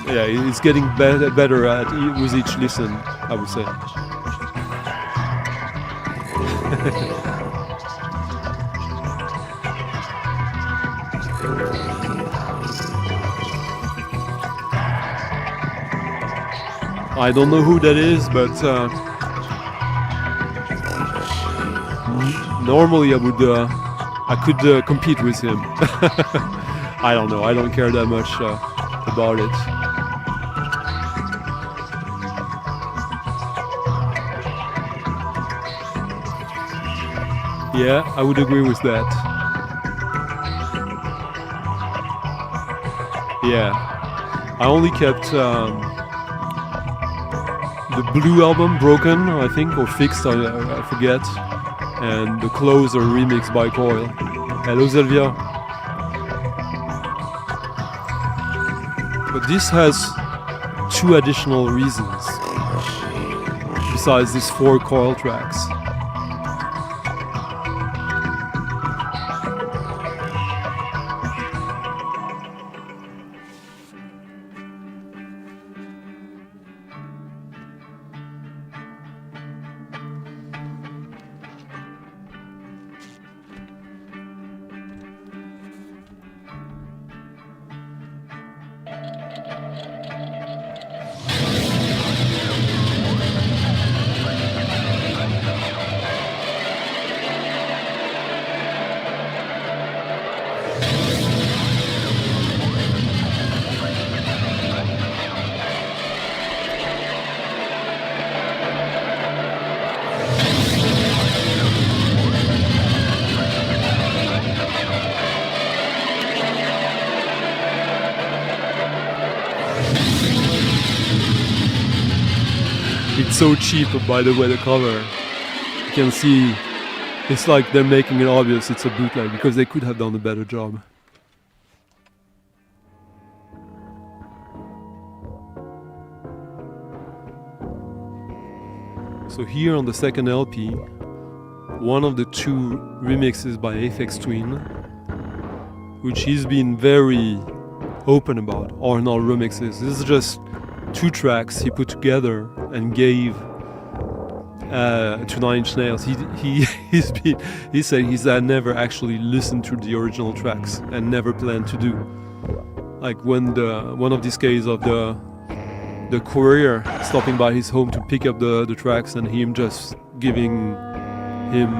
It's getting better with each listen, I would say. I don't know who that is, but normally I could compete with him. I don't know. I don't care that much about it. Yeah, I would agree with that. Yeah, I only kept the Blue album, Broken, I think, or Fixed, I forget, and the Closer remix by Coil. Hello, Zelvia. But this has 2 additional reasons besides these 4 Coil tracks. It's so cheap, by the way, the cover. You can see it's like they're making it obvious it's a bootleg because they could have done a better job. So here on the second LP, one of the 2 remixes by Aphex Twin, which he's been very open about, are not remixes. This is just 2 tracks he put together and gave to Nine Inch Nails. He said he's never actually listened to the original tracks and never planned to do. Like when one of these cases of the courier stopping by his home to pick up the tracks and him just giving him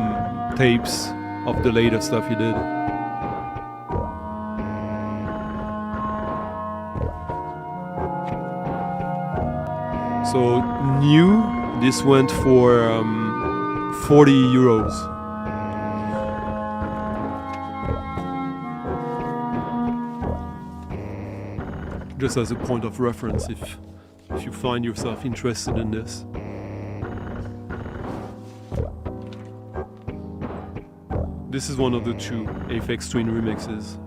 tapes of the later stuff he did. So new, this went for 40 euros. Just as a point of reference, if you find yourself interested in this. This is one of the two Aphex Twin remixes.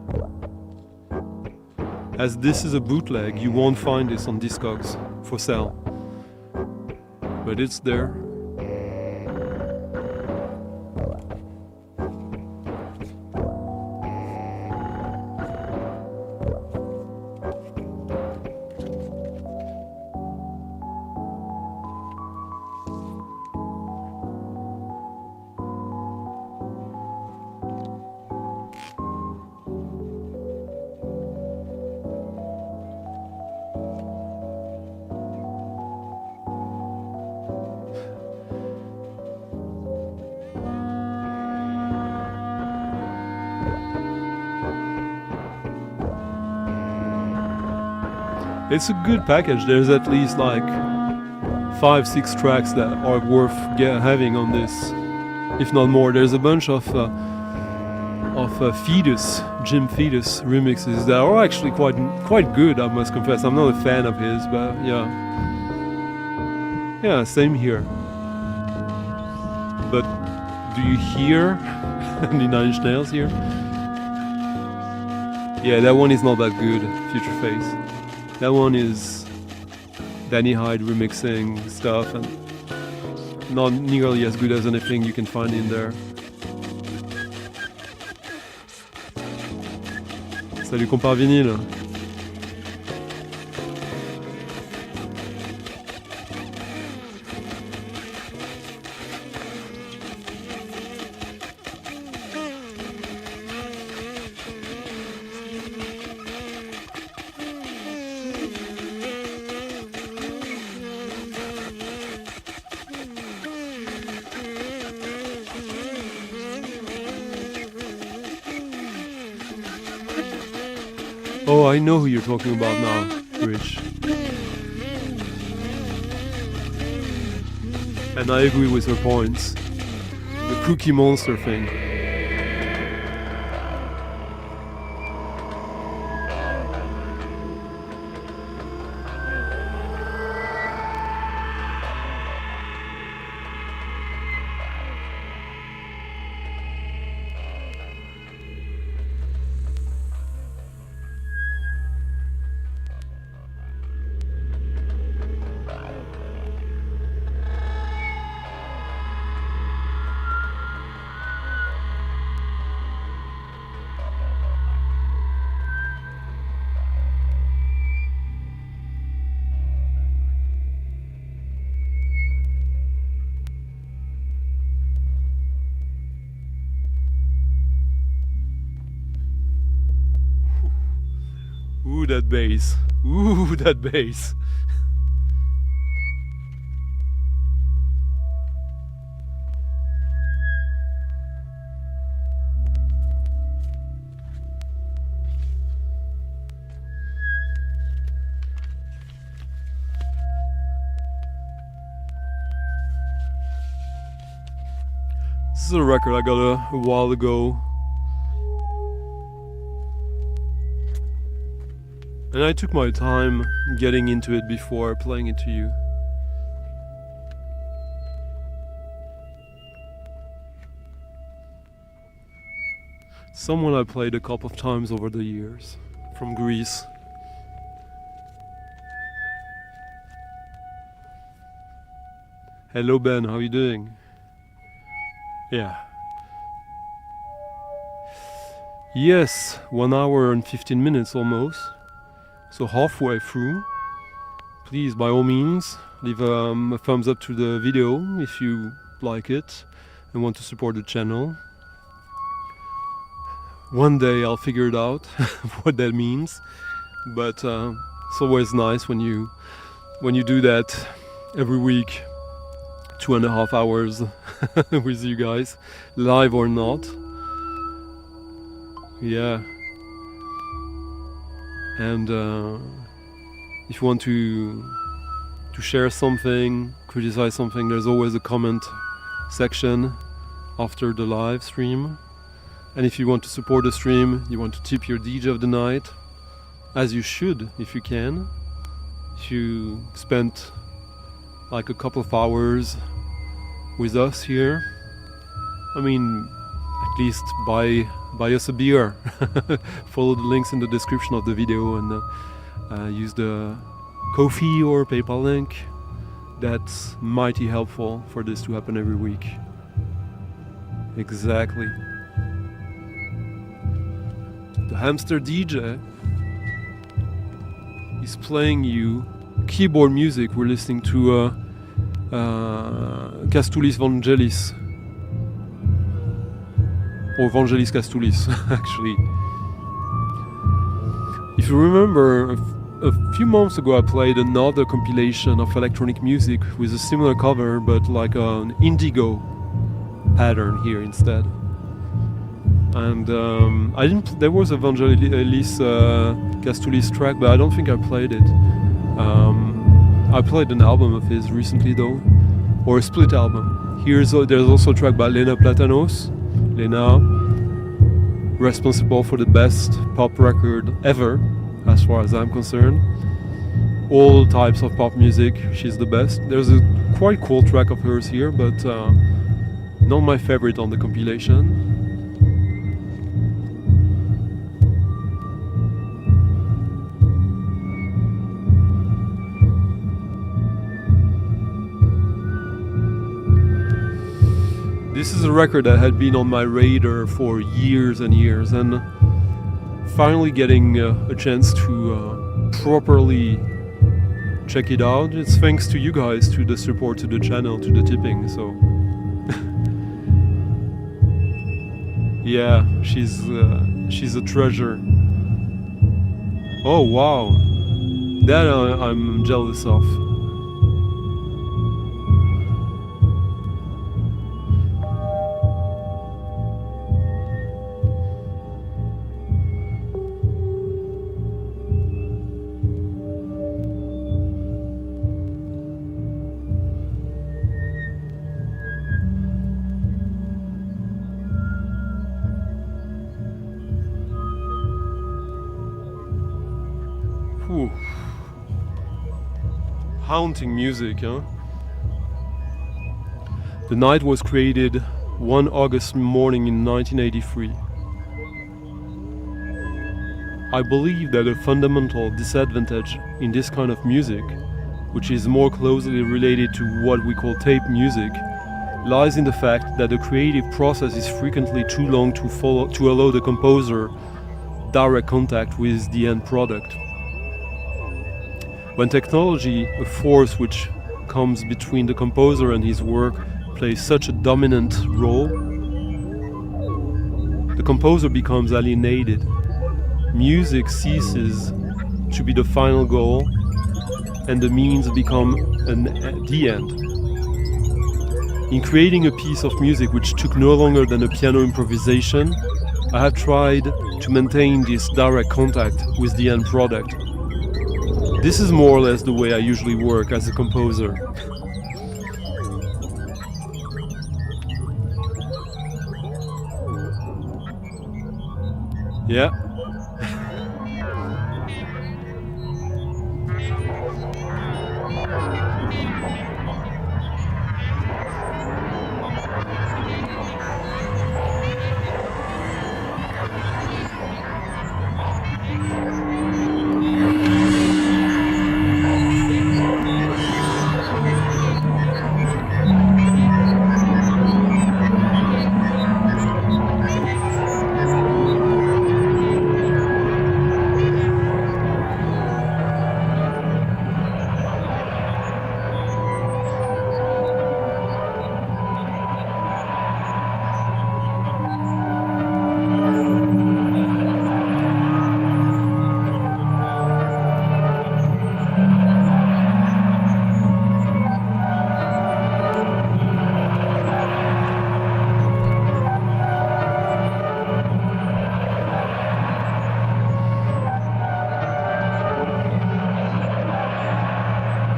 As this is a bootleg, you won't find this on Discogs for sale. But it's there. It's a good package. There's at least like 5-6 tracks that are worth having on this, if not more. There's a bunch of Fetus, Jim Fetus remixes that are actually quite good, I must confess. I'm not a fan of his, but yeah, same here. But do you hear the 9 Inch Nails here? Yeah, that one is not that good, Future Face. That one is Danny Hyde remixing stuff and not nearly as good as anything you can find in there. Salut compare vinyle. Oh, I know who you're talking about now, Rich. And I agree with her points. The Cookie Monster thing. Ooh, that bass. Ooh, that bass. This is a record I got a while ago. And I took my time getting into it before playing it to you. Someone I played a couple of times over the years, from Greece. Hello Ben, how you doing? Yeah. Yes, 1 hour and 15 minutes almost. So halfway through. Please, by all means, leave a thumbs up to the video if you like it and want to support the channel. One day I'll figure it out what that means, but it's always nice when you do that every week, 2.5 hours with you guys, live or not. Yeah. And if you want to share something, criticize something, there's always a comment section after the live stream. And if you want to support the stream, you want to tip your DJ of the night, as you should if you can. if you spent like a couple of hours with us here, I mean, at least buy us a beer. Follow the links in the description of the video and use the Ko-fi or PayPal link. That's mighty helpful for this to happen every week. Exactly. The hamster DJ is playing you keyboard music. We're listening to Castulis Vangelis. Or Vangelis Castulis, actually. If you remember, a few months ago I played another compilation of electronic music with a similar cover, but like an indigo pattern here instead. And I didn't. There was a Vangelis Castulis track, but I don't think I played it. I played an album of his recently though, or a split album. There's also a track by Lena Platanos. Lena, responsible for the best pop record ever, as far as I'm concerned. All types of pop music, she's the best. There's a quite cool track of hers here, but not my favorite on the compilation. This is a record that had been on my radar for years and years, and finally getting a chance to properly check it out. It's thanks to you guys, to the support to the channel, to the tipping, so yeah, she's a treasure. Oh wow, that I'm jealous of. Whew. Haunting music, huh? The night was created one August morning in 1983. I believe that a fundamental disadvantage in this kind of music, which is more closely related to what we call tape music, lies in the fact that the creative process is frequently too long to allow the composer direct contact with the end product. When technology, a force which comes between the composer and his work, plays such a dominant role, the composer becomes alienated. Music ceases to be the final goal, and the means become the end. In creating a piece of music which took no longer than a piano improvisation, I have tried to maintain this direct contact with the end product. This is more or less the way I usually work as a composer. Yeah.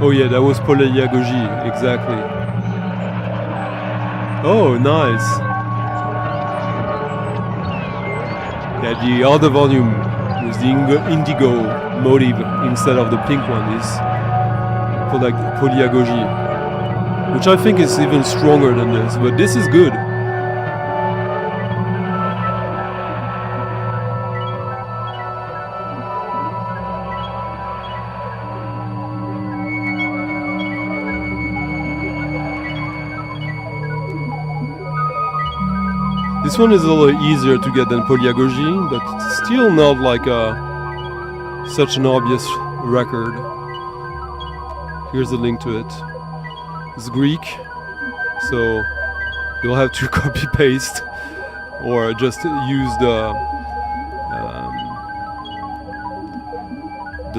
Oh yeah, that was Paul Yagogi, exactly. Oh, nice. Yeah, the other volume with the indigo motif instead of the pink one is polyagogy, which I think is even stronger than this, but this is good. This one is a little easier to get than polyagogy, but still not like such an obvious record. Here's a link to it. It's Greek, so you'll have to copy paste or just use the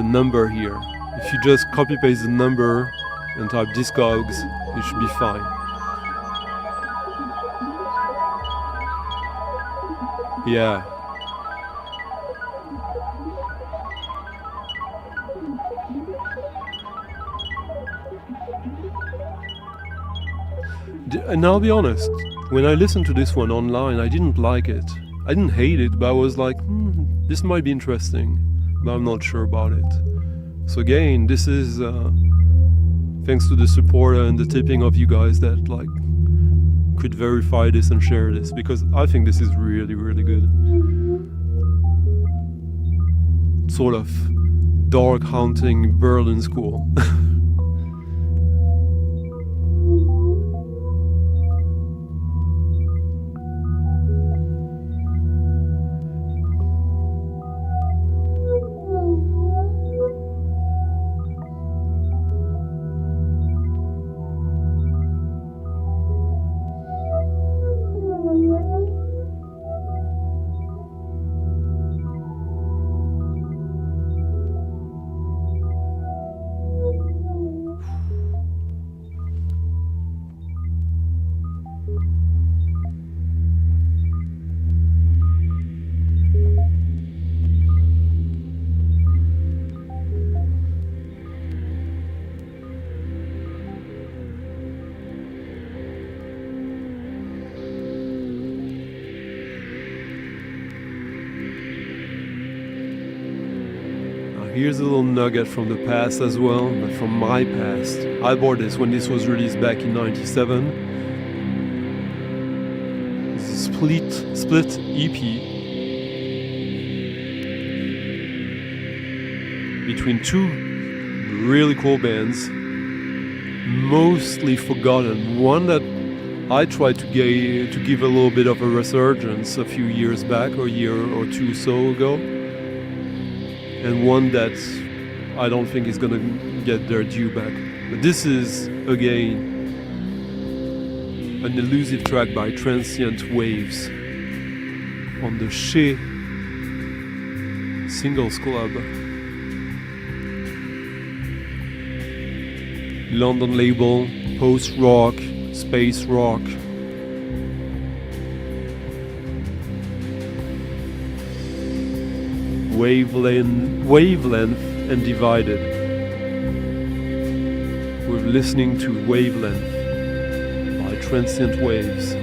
number here. If you just copy paste the number and type Discogs, you should be fine. Yeah. And I'll be honest, when I listened to this one online, I didn't like it. I didn't hate it, but I was like, this might be interesting, but I'm not sure about it. So again, this is thanks to the support and the tipping of you guys that like could verify this and share this, because I think this is really, really good. Sort of dark haunting Berlin school. Here's a little nugget from the past as well, but from my past. I bought this when this was released back in '97. It's a split EP between two really cool bands, mostly forgotten. One that I tried to give a little bit of a resurgence a few years back, or a year or two so ago. And one that I don't think is gonna get their due back. But this is, again, an elusive track by Transient Waves on the Chez Singles Club. London label, post-rock, space rock. Wavelength and Divided. We're listening to Wavelength by Transient Waves.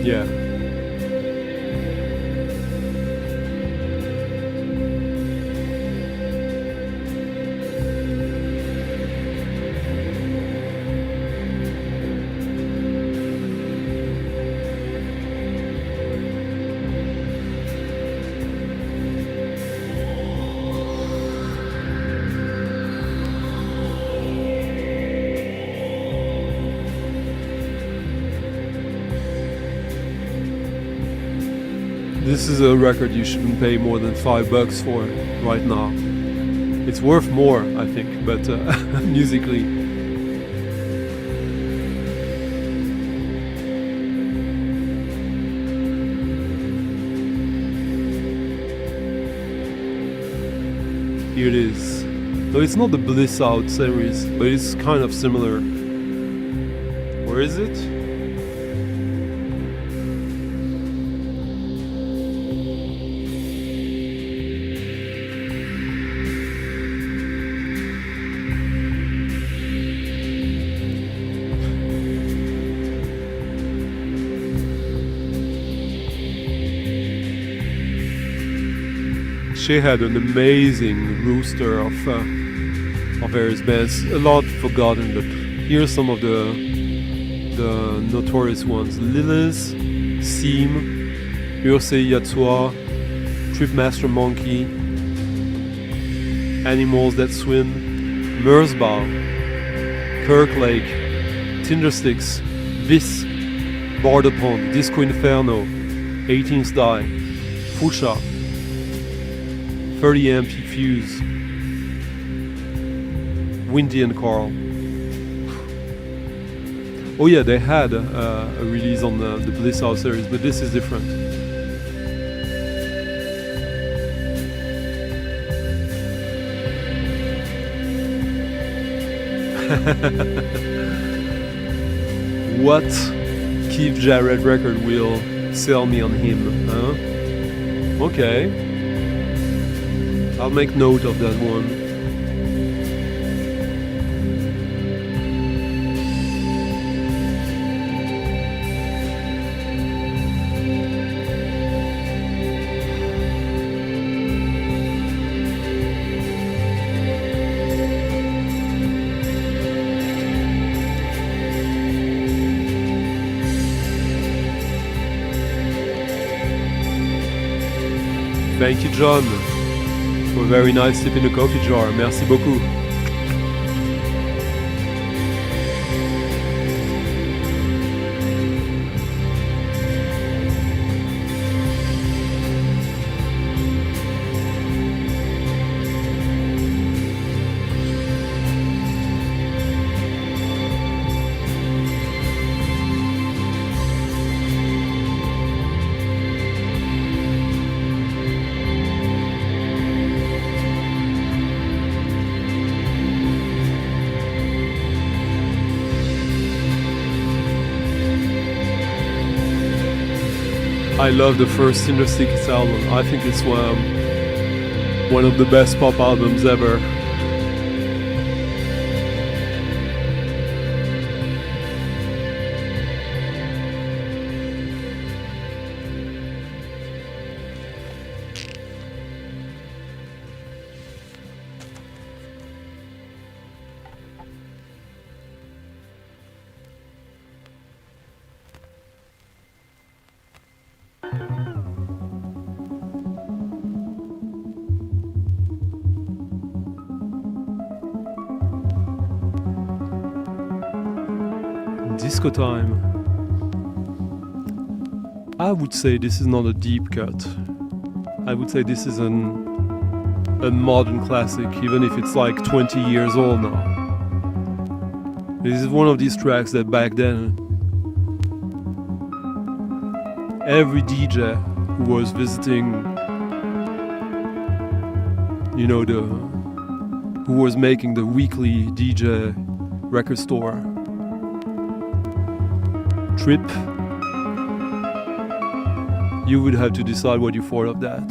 Yeah. This is a record you shouldn't pay more than $5 for right now. It's worth more, I think, but musically. Here it is. Though it's not the Bliss Out series, but it's kind of similar. Where is it? She had an amazing roster of various bands, a lot forgotten, but here's some of the notorious ones: Lilith, Seam, Ursei Yatsua, Tripmaster Monkey, Animals That Swim, Merzbow, Kirklake, Tindersticks, Vis, Border Pond, Disco Inferno, 18th Die, Fucha, 30 MP Fuse, Windy and Carl. Oh yeah, they had a release on the Bliss House series, but this is different. What Keith Jarrett record will sell me on him, huh? Okay. I'll make note of that one. Thank you, John, for a very nice tip in the coffee jar. Merci beaucoup. I love the first Tindersticks album. I think it's one of the best pop albums ever. Disco Time. I would say this is not a deep cut. I would say this is a modern classic, even if it's like 20 years old now. This is one of these tracks that back then every DJ who was visiting, you know, who was making the weekly DJ record store trip, you would have to decide what you thought of that.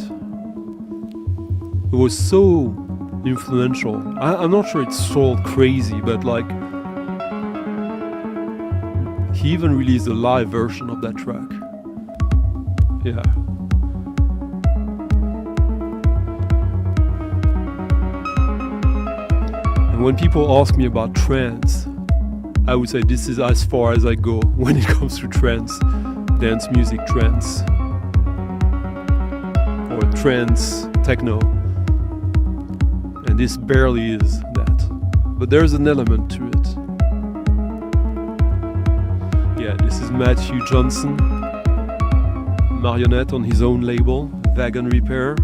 It was so influential. I'm not sure it sold crazy, but like he even released a live version of that track. Yeah. And when people ask me about trance, I would say this is as far as I go when it comes to trance, dance music trance, or trance techno. And this barely is that. But there's an element to it. Yeah, this is Matthew Johnson, Marionette on his own label, Wagon Repair.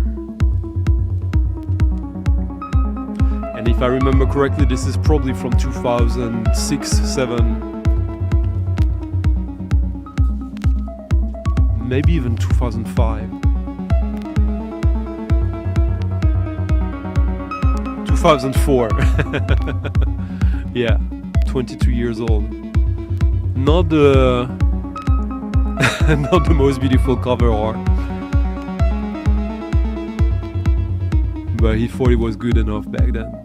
And if I remember correctly, this is probably from 2006-07, maybe even 2005. 2004. Yeah, 22 years old. Not the not the most beautiful cover art, but he thought it was good enough back then.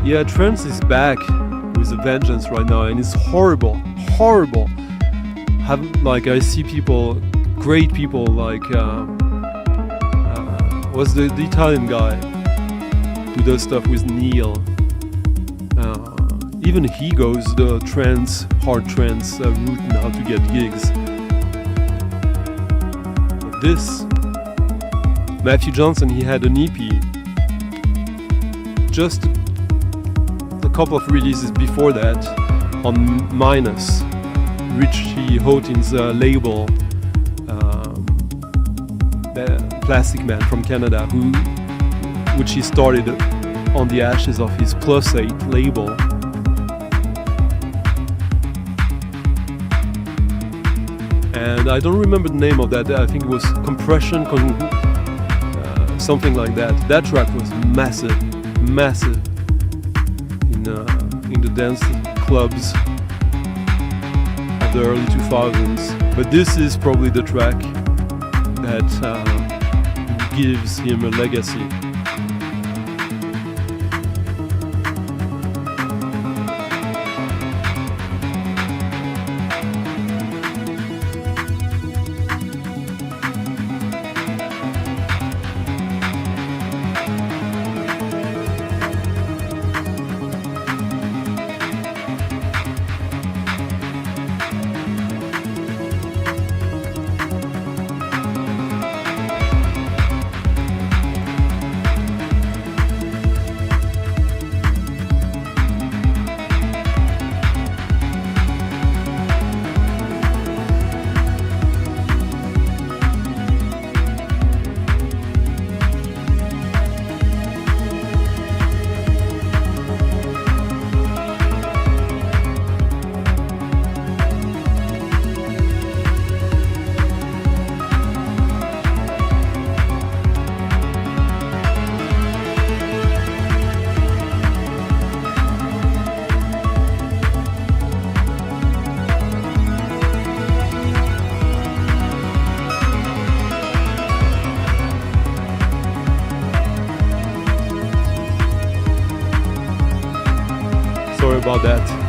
Yeah, trance is back with a vengeance right now, and it's horrible, horrible. have, like, I see people, great people, like what's the Italian guy who does stuff with Neil? Even he goes the trance, hard trance route now to get gigs. But this, Matthew Johnson, he had an EP just a couple of releases before that on Minus, Richie Houghton's label, Plastic Man from Canada, which he started on the ashes of his Plus 8 label. And I don't remember the name of that. I think it was Compression, something like that. That track was massive in the dance clubs of the early 2000s. But this is probably the track that gives him a legacy. Sorry about that.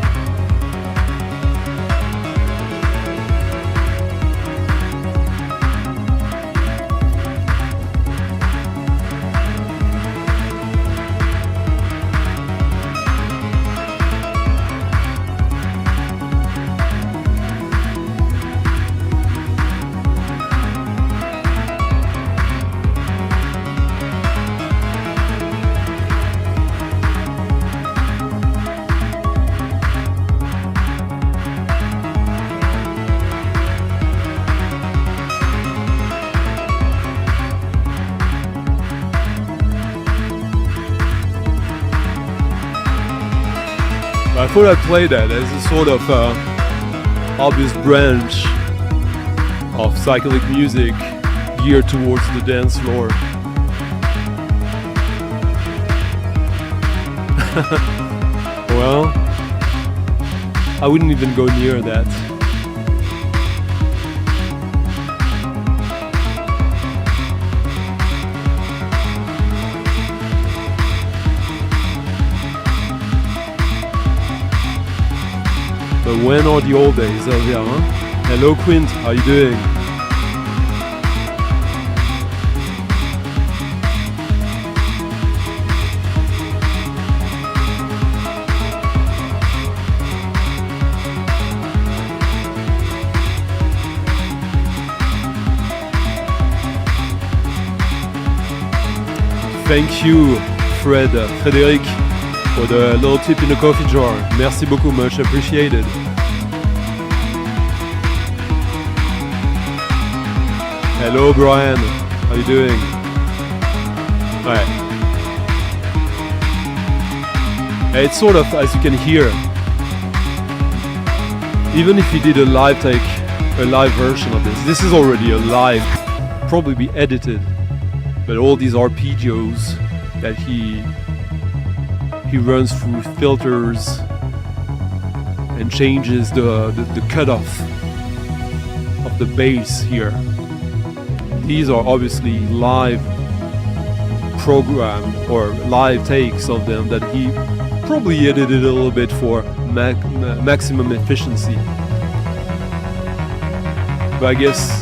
I thought I'd play that as a sort of obvious branch of psychedelic music geared towards the dance floor. Well, I wouldn't even go near that. But when are the old days, Elvia, huh? Hello Quint, how you doing? Thank you, Frédéric, for the little tip in the coffee jar. Merci beaucoup, much appreciated. Hello, Brian. How you doing? Alright. It's sort of, as you can hear, even if he did a live take, a live version of this is already a live, probably be edited, but all these arpeggios that he runs through filters and changes the cutoff of the bass here. These are obviously live program or live takes of them that he probably edited a little bit for maximum efficiency. But I guess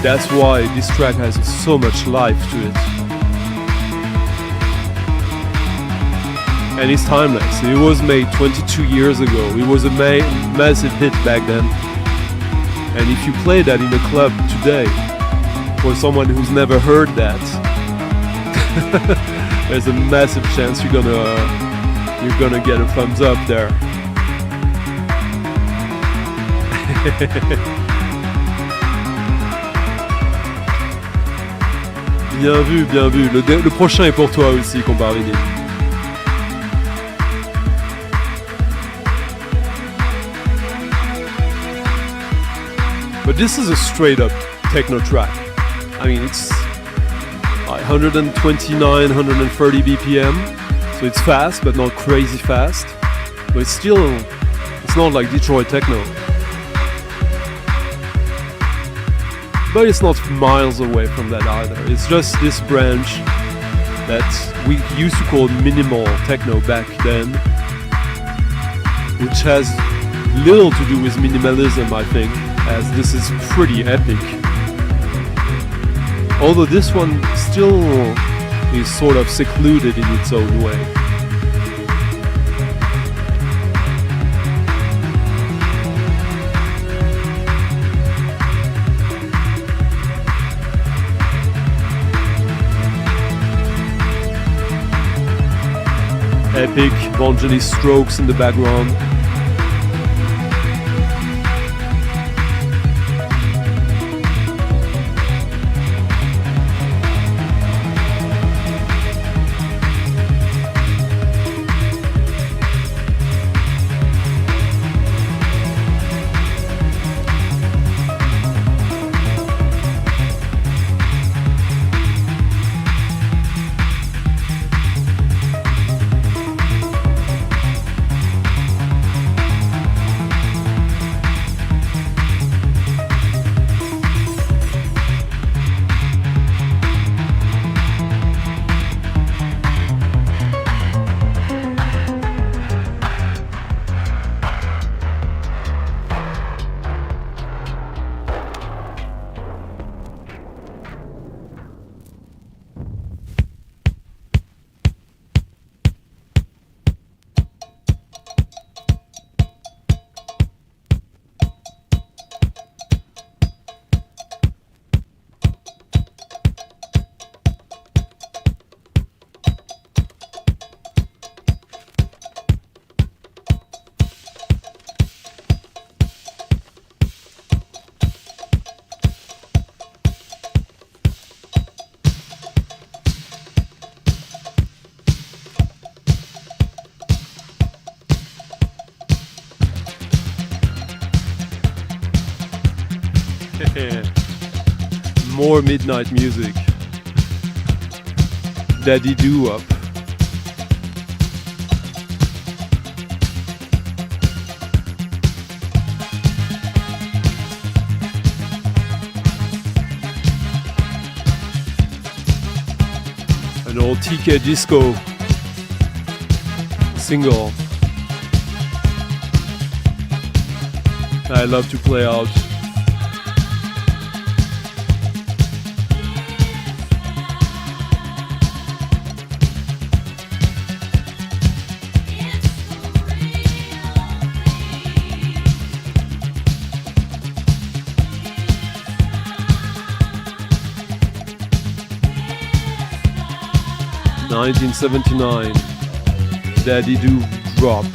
that's why this track has so much life to it. And it's timeless. It was made 22 years ago. It was a massive hit back then. And if you play that in a club today, for someone who's never heard that, there's a massive chance you're gonna get a thumbs up there. Bien vu, bien vu. Le prochain est pour toi aussi, Comparvini. But this is a straight up techno track. I mean, it's 129, 130 BPM, so it's fast, but not crazy fast. But it's not like Detroit techno. But it's not miles away from that either. It's just this branch that we used to call minimal techno back then, which has little to do with minimalism, I think, as this is pretty epic. Although this one still is sort of secluded in its own way. Epic Vangelis strokes in the background. More midnight music. Daddy Do Up. An old TK Disco single. I love to play out. $1979, Daddy Do Drop.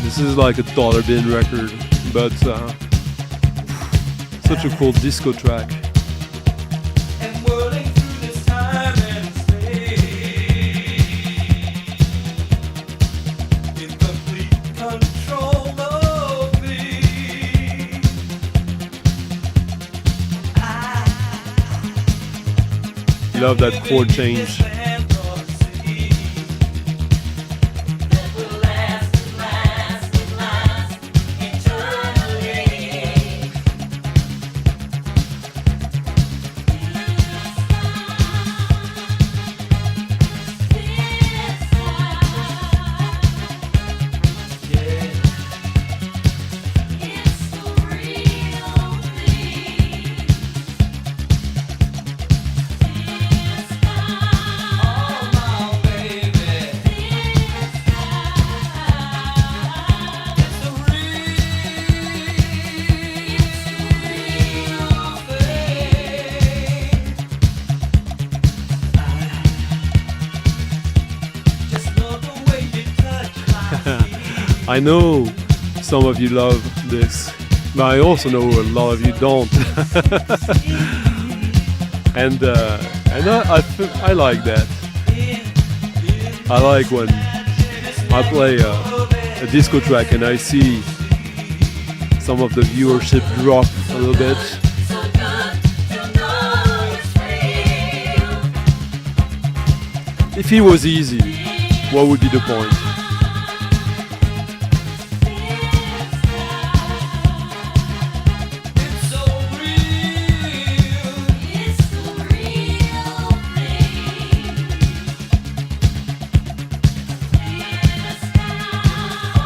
This is like a dollar bin record, but such a cool disco track. Love that chord change. I know some of you love this, but I also know a lot of you don't. and I like that. I like when I play a disco track and I see some of the viewership drop a little bit. If it was easy, what would be the point?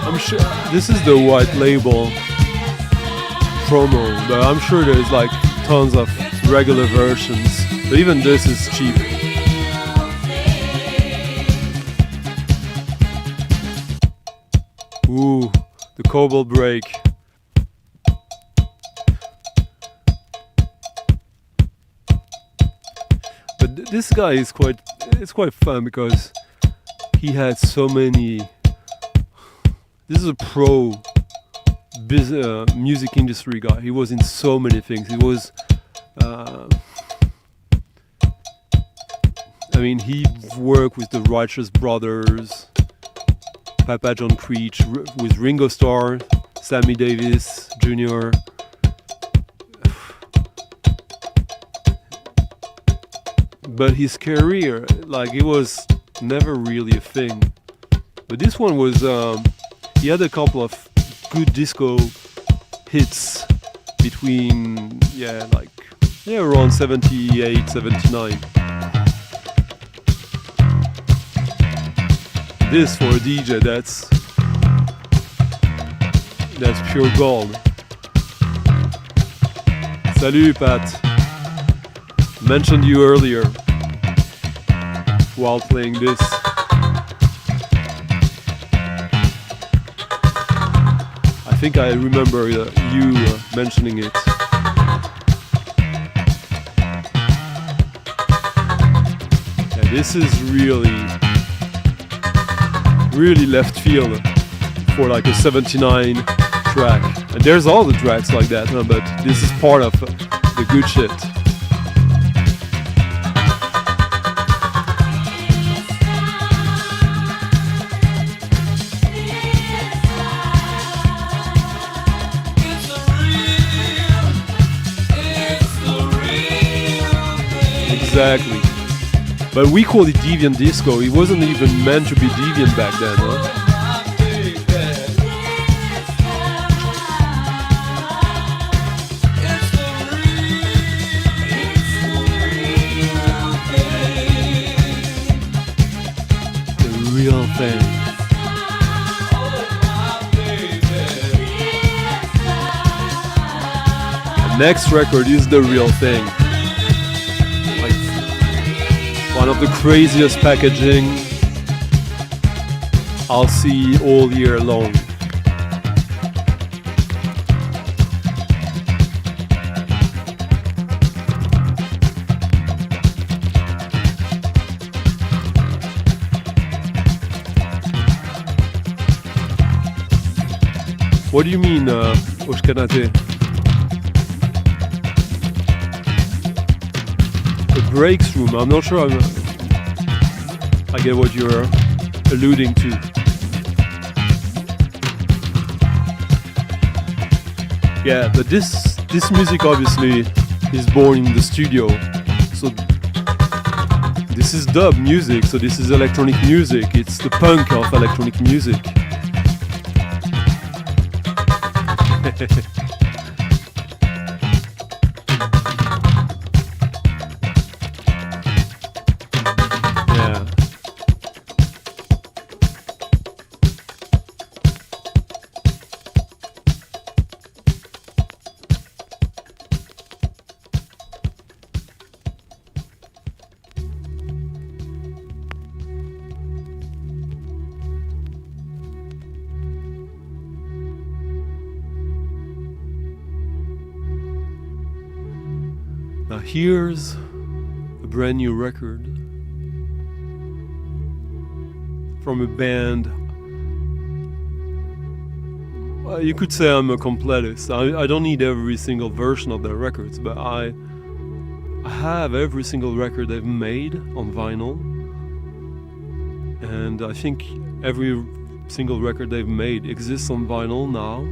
I'm sure this is the white label promo, but I'm sure there's like tons of regular versions. But even this is cheap. Ooh, the cobalt break. But this guy is it's quite fun because he had so many. This is a pro music industry guy. He was in so many things. He was, he worked with the Righteous Brothers, Papa John Creech, with Ringo Starr, Sammy Davis Jr. But his career, it was never really a thing. But this one was, he had a couple of good disco hits between, around 78, 79. This for a DJ, that's pure gold. Salut Pat. Mentioned you earlier while playing this. I think I remember you mentioning it. Yeah, this is really left field for like a 79 track. And there's all the tracks like that, but this is part of the good shit. Exactly. But we call it deviant disco. It wasn't even meant to be deviant back then, huh? The real thing. The next record is the real thing. One of the craziest packaging I'll see all year long. What do you mean, Oshkanate? The breaks room, I'm not sure I get what you're alluding to. Yeah, but this music obviously is born in the studio. So this is dub music, so this is electronic music. It's the punk of electronic music. Now here's a brand new record from a band You could say I'm a completist. I don't need every single version of their records, but I have every single record they've made on vinyl, and I think every single record they've made exists on vinyl now.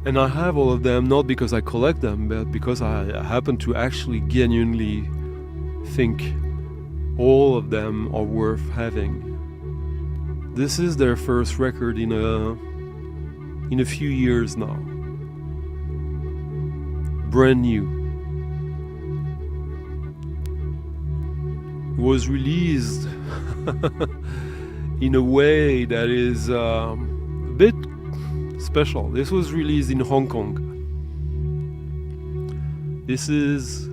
And I have all of them not because I collect them, but because I happen to actually genuinely think all of them are worth having. This is their first record in a few years now. Brand new. It was released in a way that is a bit special. This was released in Hong Kong. This is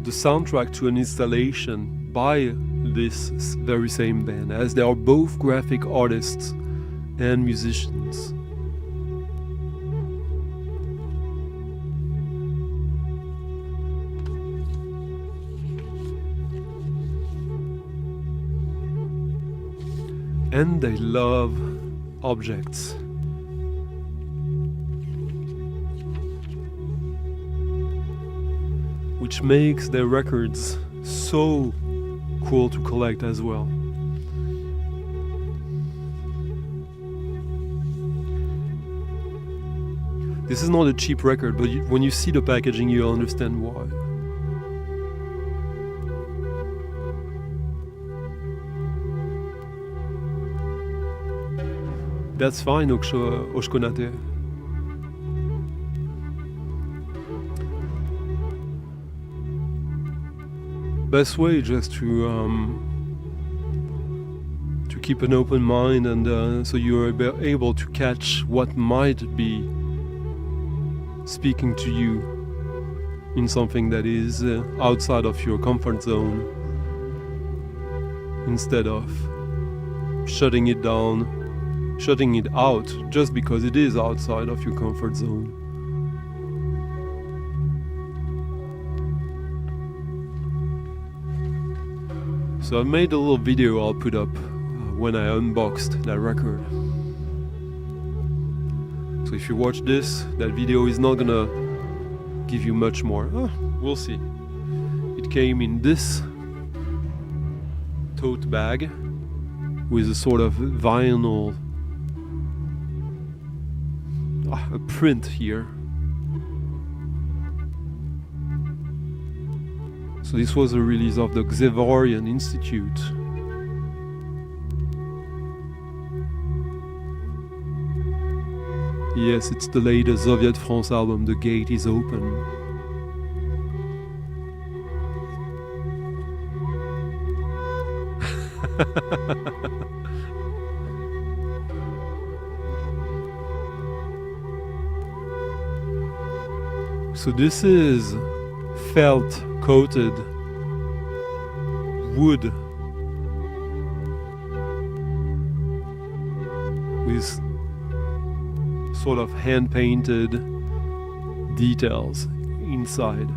the soundtrack to an installation by this very same band, as they are both graphic artists and musicians. And they love objects. Which makes their records so cool to collect as well. This is not a cheap record, but when you see the packaging, you'll understand why. That's fine, Oshkonate. Best way just to keep an open mind, and so you are able to catch what might be speaking to you in something that is outside of your comfort zone, instead of shutting it down, shutting it out just because it is outside of your comfort zone. So I made a little video I'll put up when I unboxed that record. So if you watch this, that video is not gonna give you much more. We'll see. It came in this tote bag with a sort of vinyl, a print here. So this was a release of the Xevarian Institute. Yes, it's the latest Soviet France album, The Gate is Open. So this is felt coated wood with sort of hand painted details inside.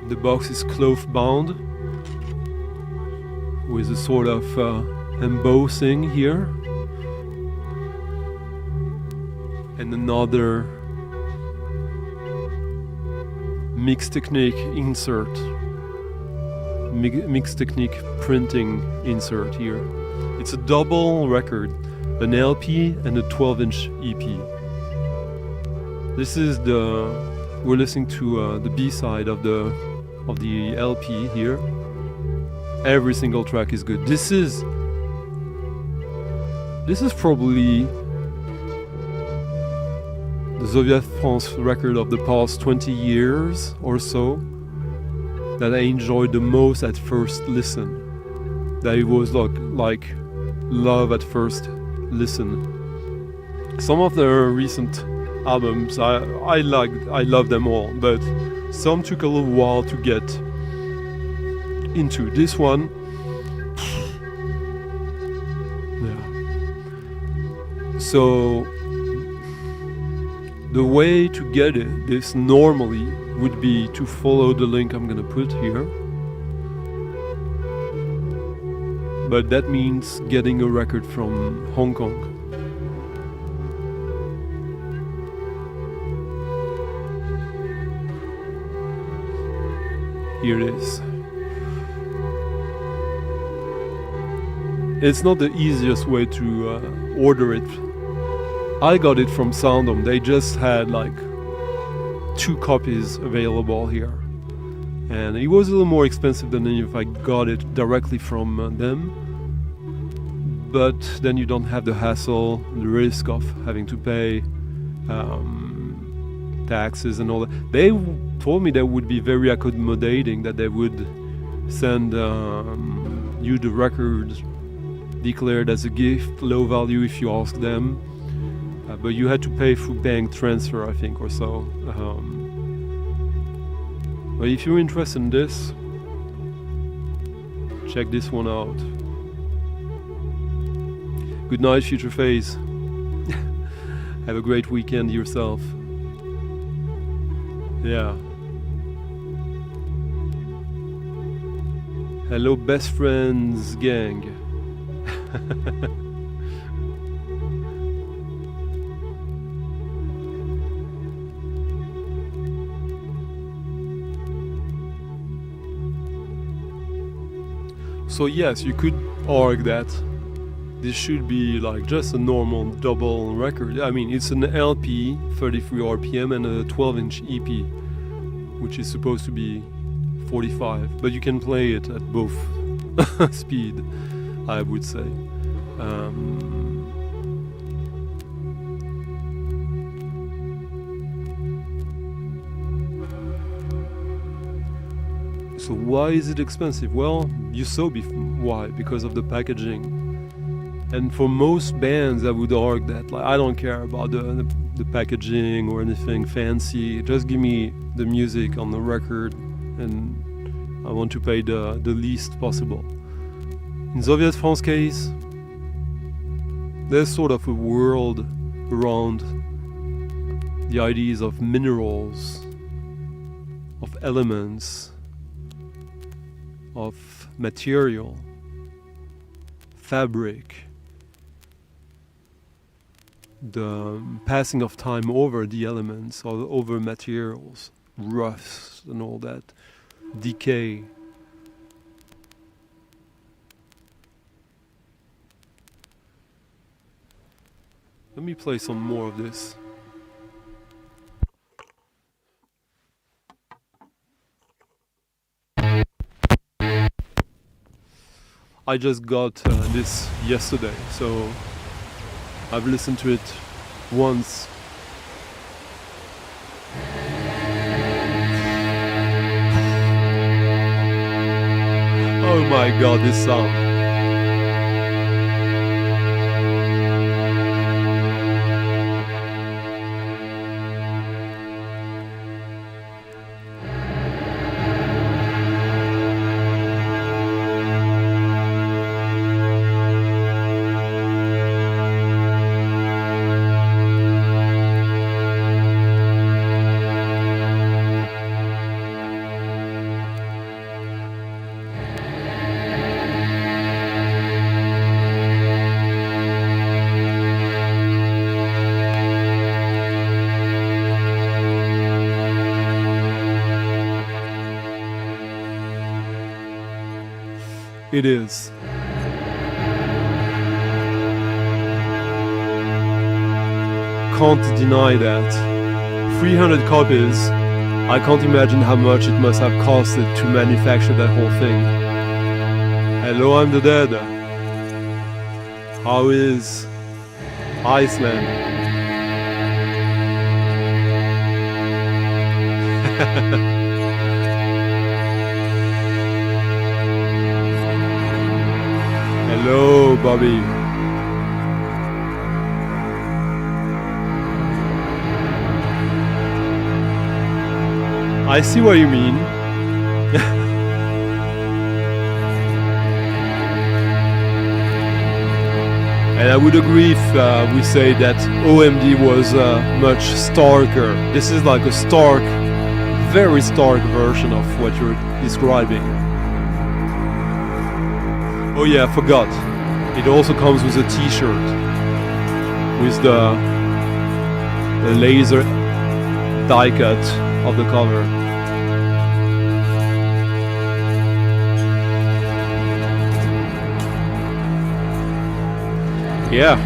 The box is cloth bound with a sort of embossing here and another mixed technique insert, mixed technique printing insert here. It's a double record, an LP and a 12-inch EP. This is we're listening to the B-side of the LP here. Every single track is good. This is probably the Soviet France record of the past 20 years or so that I enjoyed the most at first listen. That it was like love at first listen. Some of their recent albums I love them all, but some took a little while to get into. This one, yeah. So the way to get this normally would be to follow the link I'm gonna put here. but that means getting a record from Hong Kong. Here it is. It's not the easiest way to order it. I got it from Soundom. They just had like 2 copies available here. And it was a little more expensive than if I got it directly from them. But then you don't have the hassle, the risk of having to pay taxes and all that. They told me that would be very accommodating, that they would send you the record declared as a gift, low value if you ask them. But you had to pay through bank transfer, I think, or so. But if you're interested in this, check this one out. Good night, Future Phase. Have a great weekend yourself. Yeah. Hello, best friends gang. So yes, you could argue that this should be like just a normal double record. I mean, it's an LP, 33 RPM, and a 12-inch EP, which is supposed to be 45, but you can play it at both speed, I would say. So why is it expensive? Well, you saw why, because of the packaging. And for most bands, I would argue that like, I don't care about the packaging or anything fancy. Just give me the music on the record, and I want to pay the least possible. In Soviet France case, there's sort of a world around the ideas of minerals, of elements, of material, fabric, the passing of time over the elements or over materials, rust and all that, decay. Let me play some more of this. I just got this yesterday, so I've listened to it once. Oh my god, this sound. It is. Can't deny that. 300 copies. I can't imagine how much it must have costed to manufacture that whole thing. Hello, I'm the Dead. How is Iceland? Hello, Bobby. I see what you mean. And I would agree if we say that OMD was much starker. This is like a stark, very stark version of what you're describing. Oh yeah, I forgot. It also comes with a t-shirt with the laser die cut of the cover. Yeah.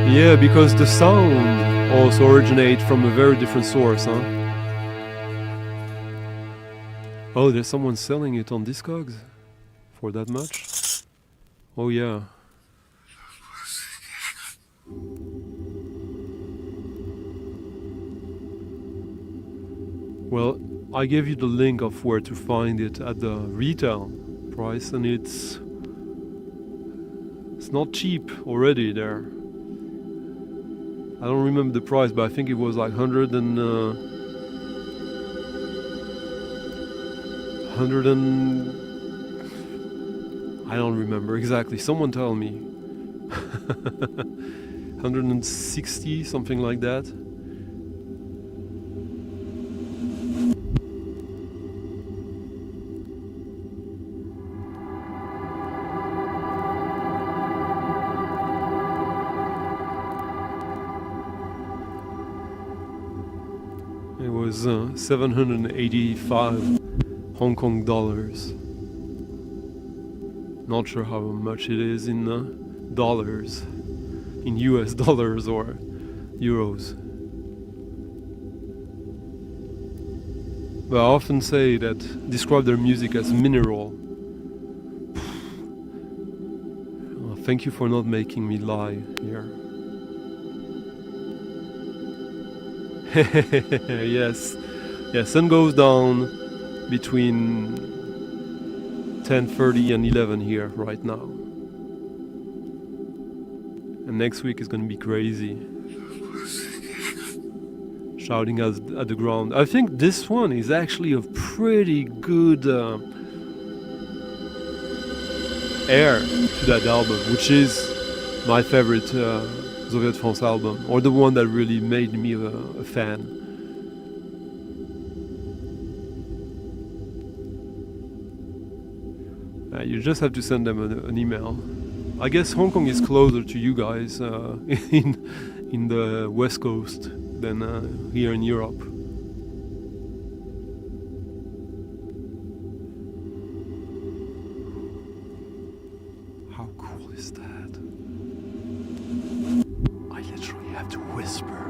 Yeah, because the sound also originates from a very different source, huh? Oh, there's someone selling it on Discogs for that much? Oh yeah. Well, I gave you the link of where to find it at the retail price, and it's not cheap already there. I don't remember the price, but I think it was like 100 and I don't remember exactly. Someone tell me. 160, something like that. It was 785 Hong Kong dollars. Not sure how much it is in dollars, in US dollars or euros. But I often say that, describe their music as mineral. Thank you for not making me lie here. Yes, yeah, sun goes down between 10:30 and 11 here right now. And next week is gonna be crazy. Shouting at the ground. I think this one is actually a pretty good air to that album, which is my favorite Soviet France album, or the one that really made me a fan. You just have to send them an email. I guess Hong Kong is closer to you guys in the West Coast than here in Europe. How cool is that? I literally have to whisper.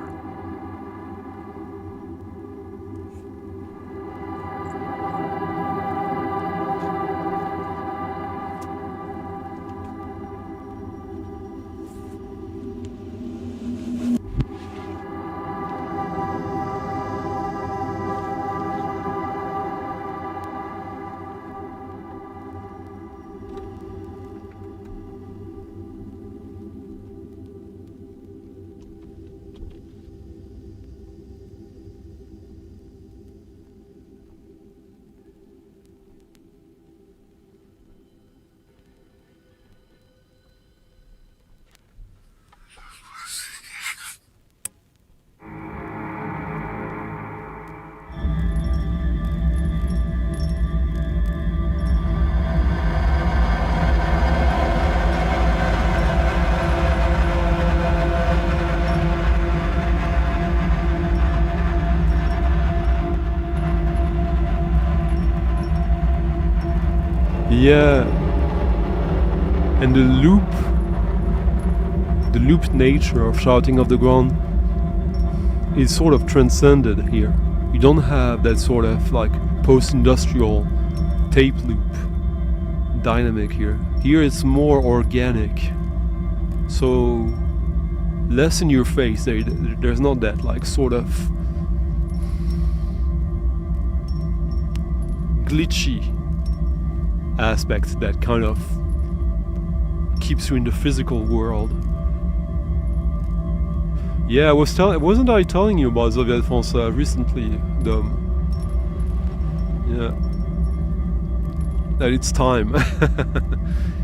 Yeah, and the looped nature of Shouting of the Ground is sort of transcended here. You don't have that sort of like post-industrial tape loop dynamic here. Here it's more organic, so less in your face. There's not that like sort of glitchy aspect that kind of keeps you in the physical world. Yeah, wasn't I telling you about Soviet France recently, Dom? Yeah. That it's time.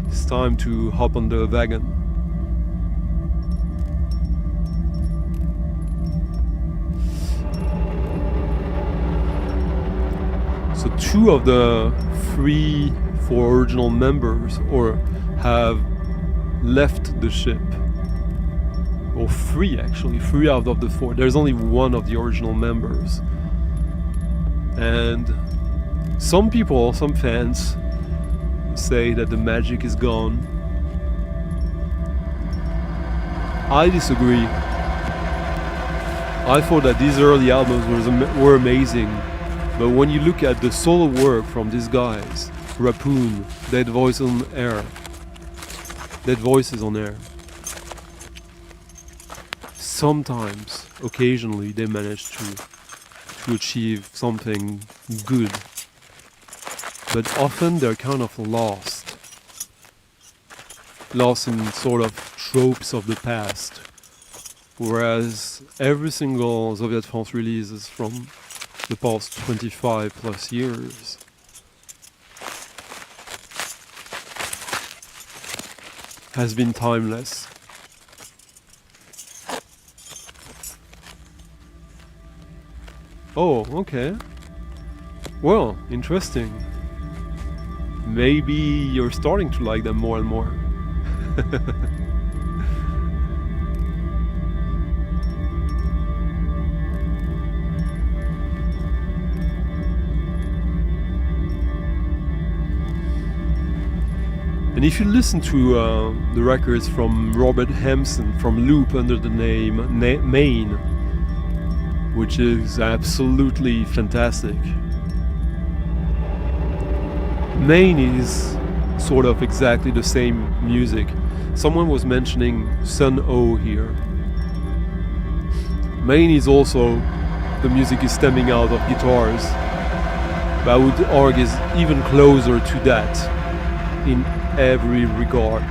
It's time to hop on the wagon. So 2 of the 4 original members have left the ship. Or 3 actually, 3 out of the 4. There's only 1 of the original members. And some people, some fans, say that the magic is gone. I disagree. I thought that these early albums were amazing, but when you look at the solo work from these guys, Rapoon, Dead Voices on Air, sometimes, occasionally, they manage to achieve something good. But often they're kind of lost in sort of tropes of the past. Whereas every single Soviet France releases from the past 25 plus years has been timeless. Oh, okay. Well, interesting. Maybe you're starting to like them more and more. And if you listen to the records from Robert Hampson from Loop under the name Maine, which is absolutely fantastic. Maine is sort of exactly the same music. Someone was mentioning Sun O here. Maine is also, the music is stemming out of guitars, but I would argue is even closer to that in every regard.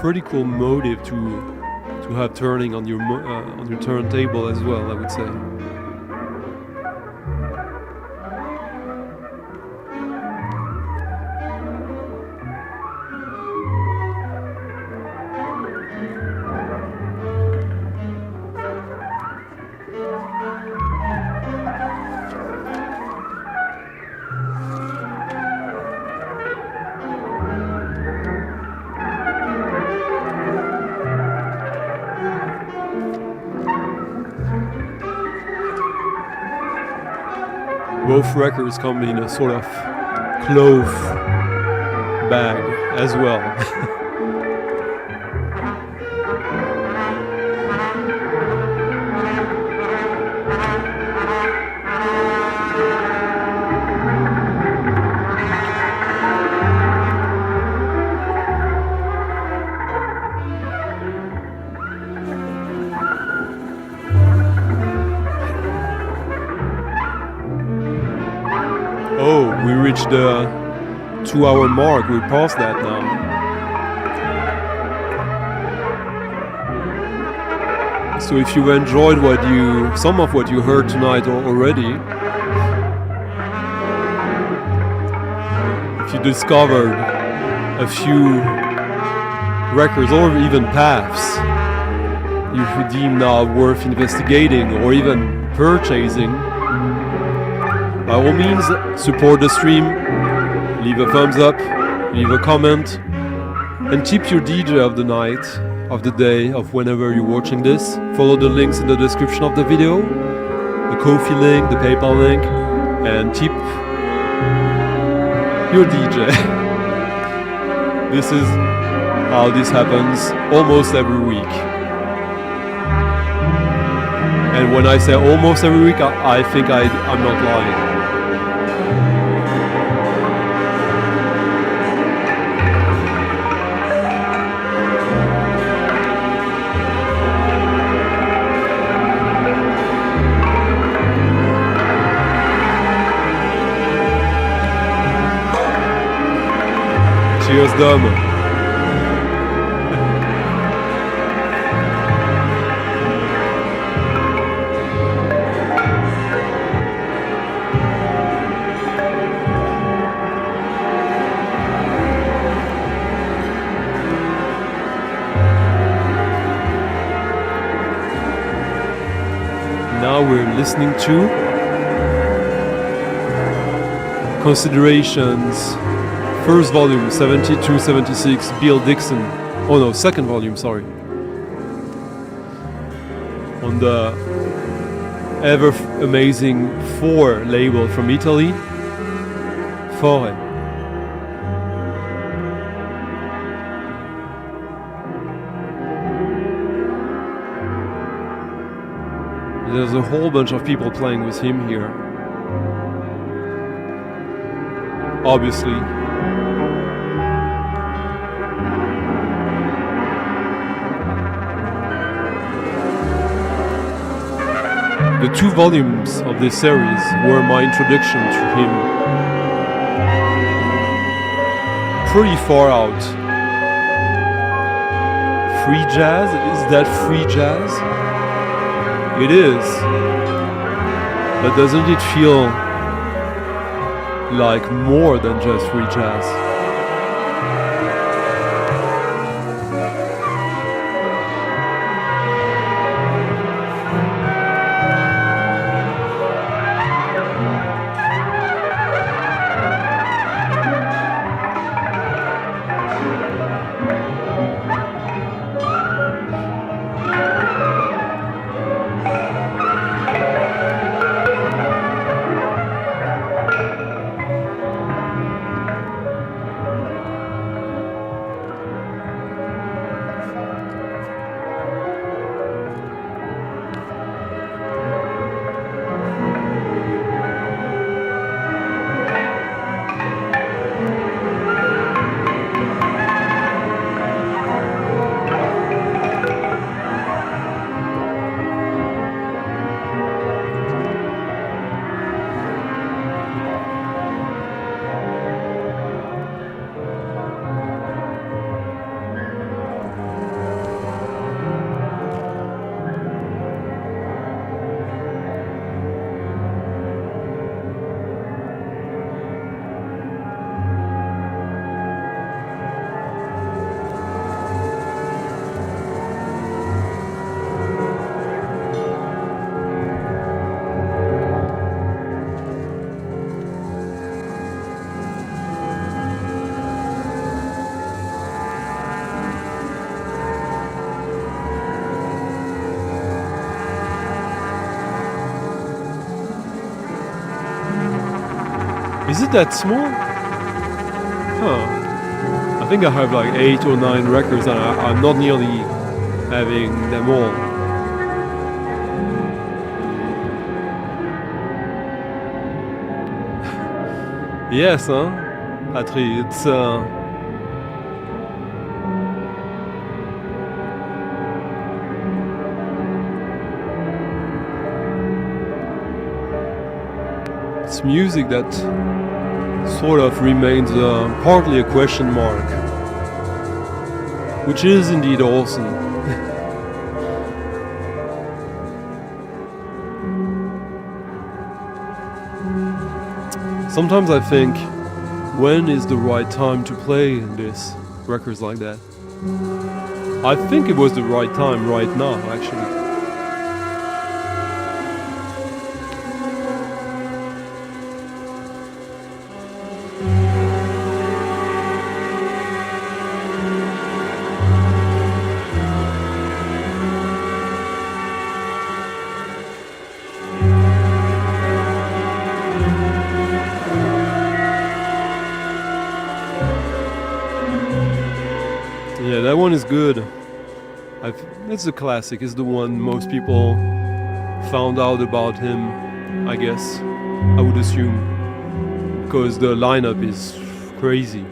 Pretty cool motive to have turning on your turntable as well, I would say. Both records come in a sort of cloth bag as well. Oh, we reached the 2-hour mark. We passed that now. So if you enjoyed some of what you heard tonight already, if you discovered a few records or even paths you deem now worth investigating or even purchasing, by all means, support the stream, leave a thumbs up, leave a comment, and tip your DJ of the night, of the day, of whenever you're watching this. Follow the links in the description of the video, the Ko-fi link, the PayPal link, and tip your DJ. This is how this happens almost every week. And when I say almost every week, I think I'm not lying. Cheers, Dom. Now we're listening to Considerations, first volume, 72-76, Bill Dixon. Oh no, second volume, sorry. On the ever amazing 4 label from Italy, Fore. There's a whole bunch of people playing with him here. Obviously. The 2 volumes of this series were my introduction to him. Pretty far out. Free jazz? Is that free jazz? It is. But doesn't it feel like more than just free jazz? Is it that small? Huh. I think I have like 8 or 9 records and I'm not nearly having them all. Yes, huh? Patri, it's it's music that sort of remains partly a question mark, which is indeed awesome. Sometimes I think, when is the right time to play this records like that? I think it was the right time right now, actually. Yeah, that one is good. It's a classic. It's the one most people found out about him, I guess. I would assume. Because the lineup is crazy.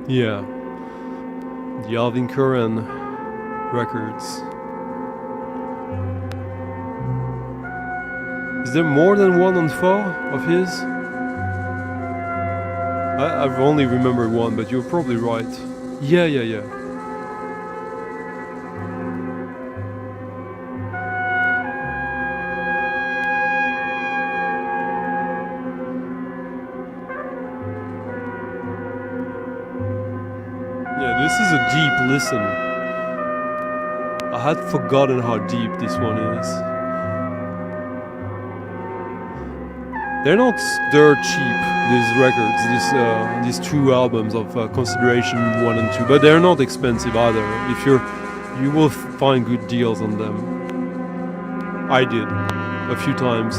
Yeah. The Alvin Curran records. Is there more than one on 4 of his? I've only remembered one, but you're probably right. Yeah. Yeah, this is a deep listen. I had forgotten how deep this one is. They're not dirt cheap, these records, these 2 albums of Consideration 1 and 2, but they're not expensive either. You will find good deals on them. I did, a few times.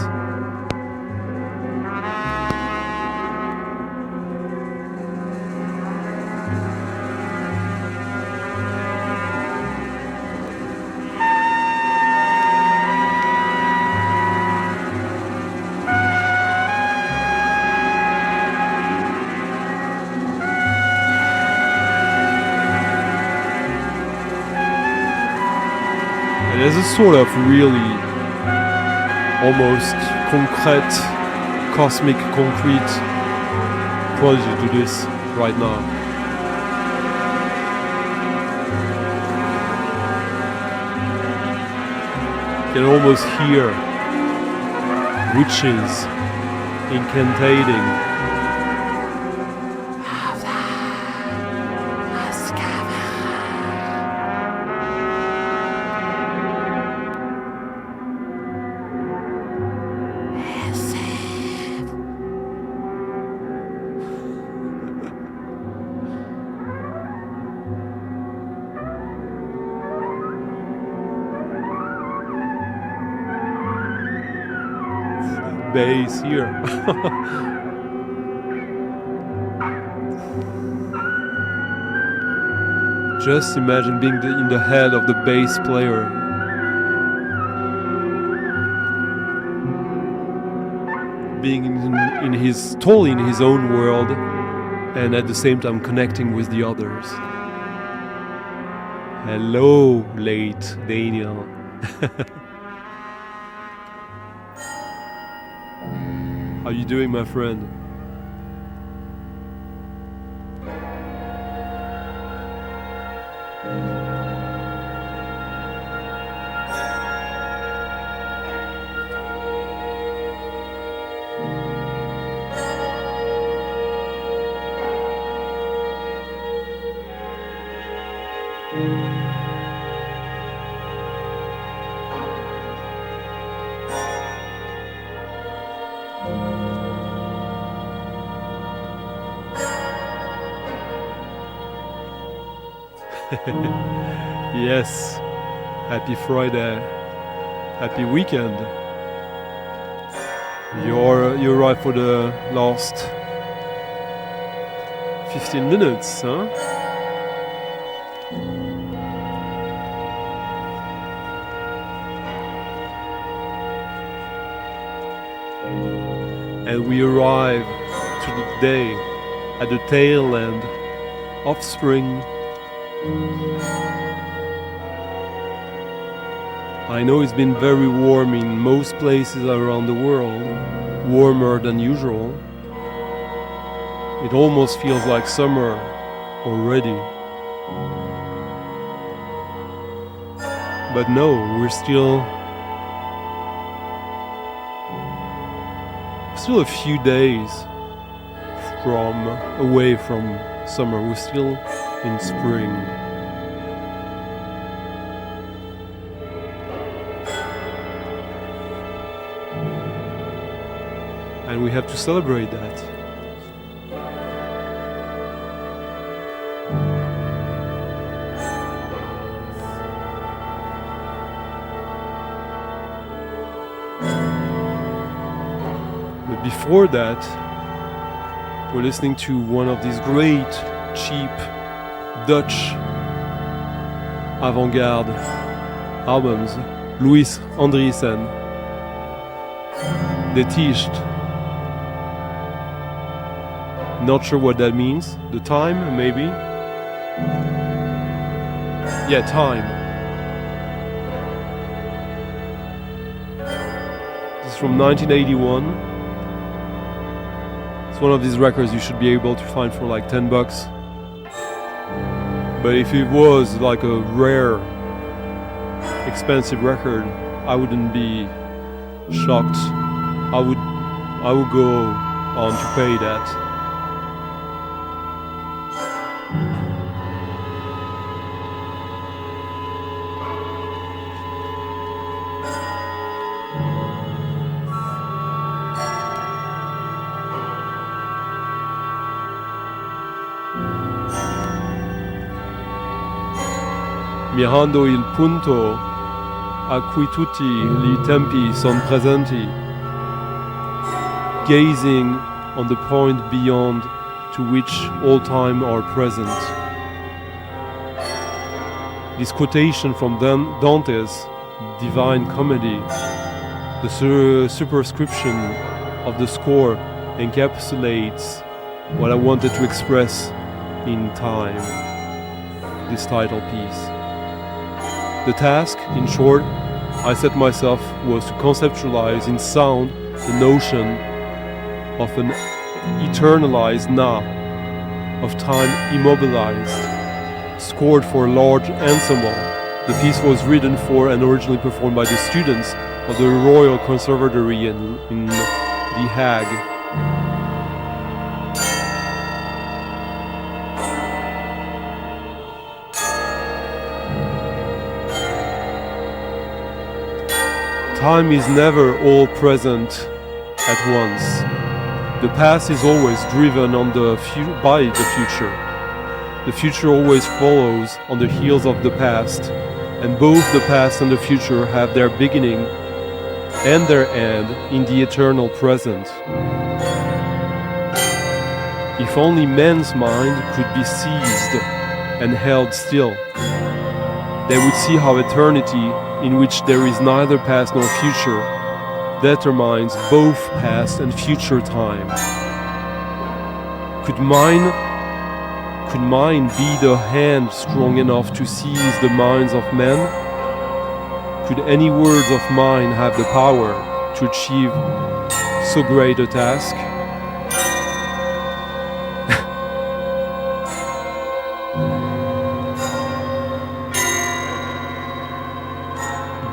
There's a sort of really almost concrete, cosmic, concrete quality to this right now. You can almost hear witches incantating. Bass here. Just imagine being in the head of the bass player. Being totally in his own world and at the same time connecting with the others. Hello, late Daniel. How you doing, my friend? Yes, happy Friday, happy weekend. You arrived for the last 15 minutes, huh? And we arrive to the day at the tail end of spring. I know it's been very warm in most places around the world, warmer than usual. It almost feels like summer already. But no, we're still a few days away from summer. We're still in spring. And we have to celebrate that. But before that, we're listening to one of these great, cheap Dutch avant-garde albums, Louis Andriessen, De Ticht. Not sure what that means. The time, maybe? Yeah, time. This is from 1981. It's one of these records you should be able to find for like $10. But if it was like a rare, expensive record, I wouldn't be shocked. I would go on to pay that. Mirando il punto a cui tutti i tempi son presenti, gazing on the point beyond to which all time are present. This quotation from Dante's Divine Comedy, the superscription of the score, encapsulates what I wanted to express in time, this title piece. The task, in short, I set myself was to conceptualize in sound the notion of an eternalized now, of time immobilized, scored for a large ensemble. The piece was written for and originally performed by the students of the Royal Conservatory in The Hague. Time is never all present at once. The past is always driven on by the future. The future always follows on the heels of the past, and both the past and the future have their beginning and their end in the eternal present. If only man's mind could be seized and held still, they would see how eternity, in which there is neither past nor future, determines both past and future time. Could mine be the hand strong enough to seize the minds of men? Could any words of mine have the power to achieve so great a task?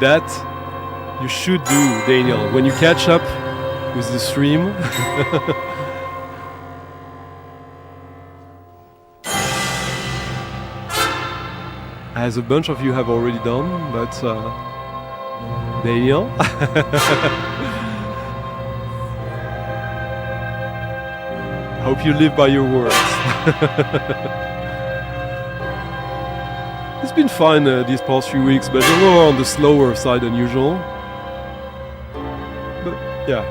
That you should do, Daniel, when you catch up with the stream. As a bunch of you have already done, but Daniel. Hope you live by your words. It's been fine these past few weeks, but a little on the slower side than usual. But yeah,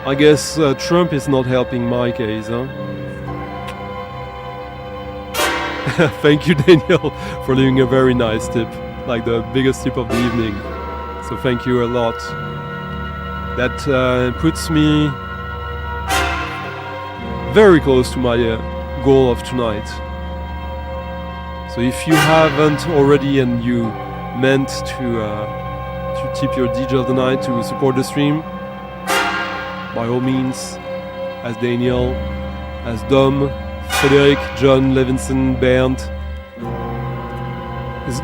I guess Trump is not helping my case, huh? Thank you, Daniel, for leaving a very nice tip, like the biggest tip of the evening. So thank you a lot. That puts me very close to my goal of tonight. So if you haven't already and you meant to tip your DJ of the night to support the stream, by all means, as Daniel, as Dom, Frederic, John, Levinson, Bernd,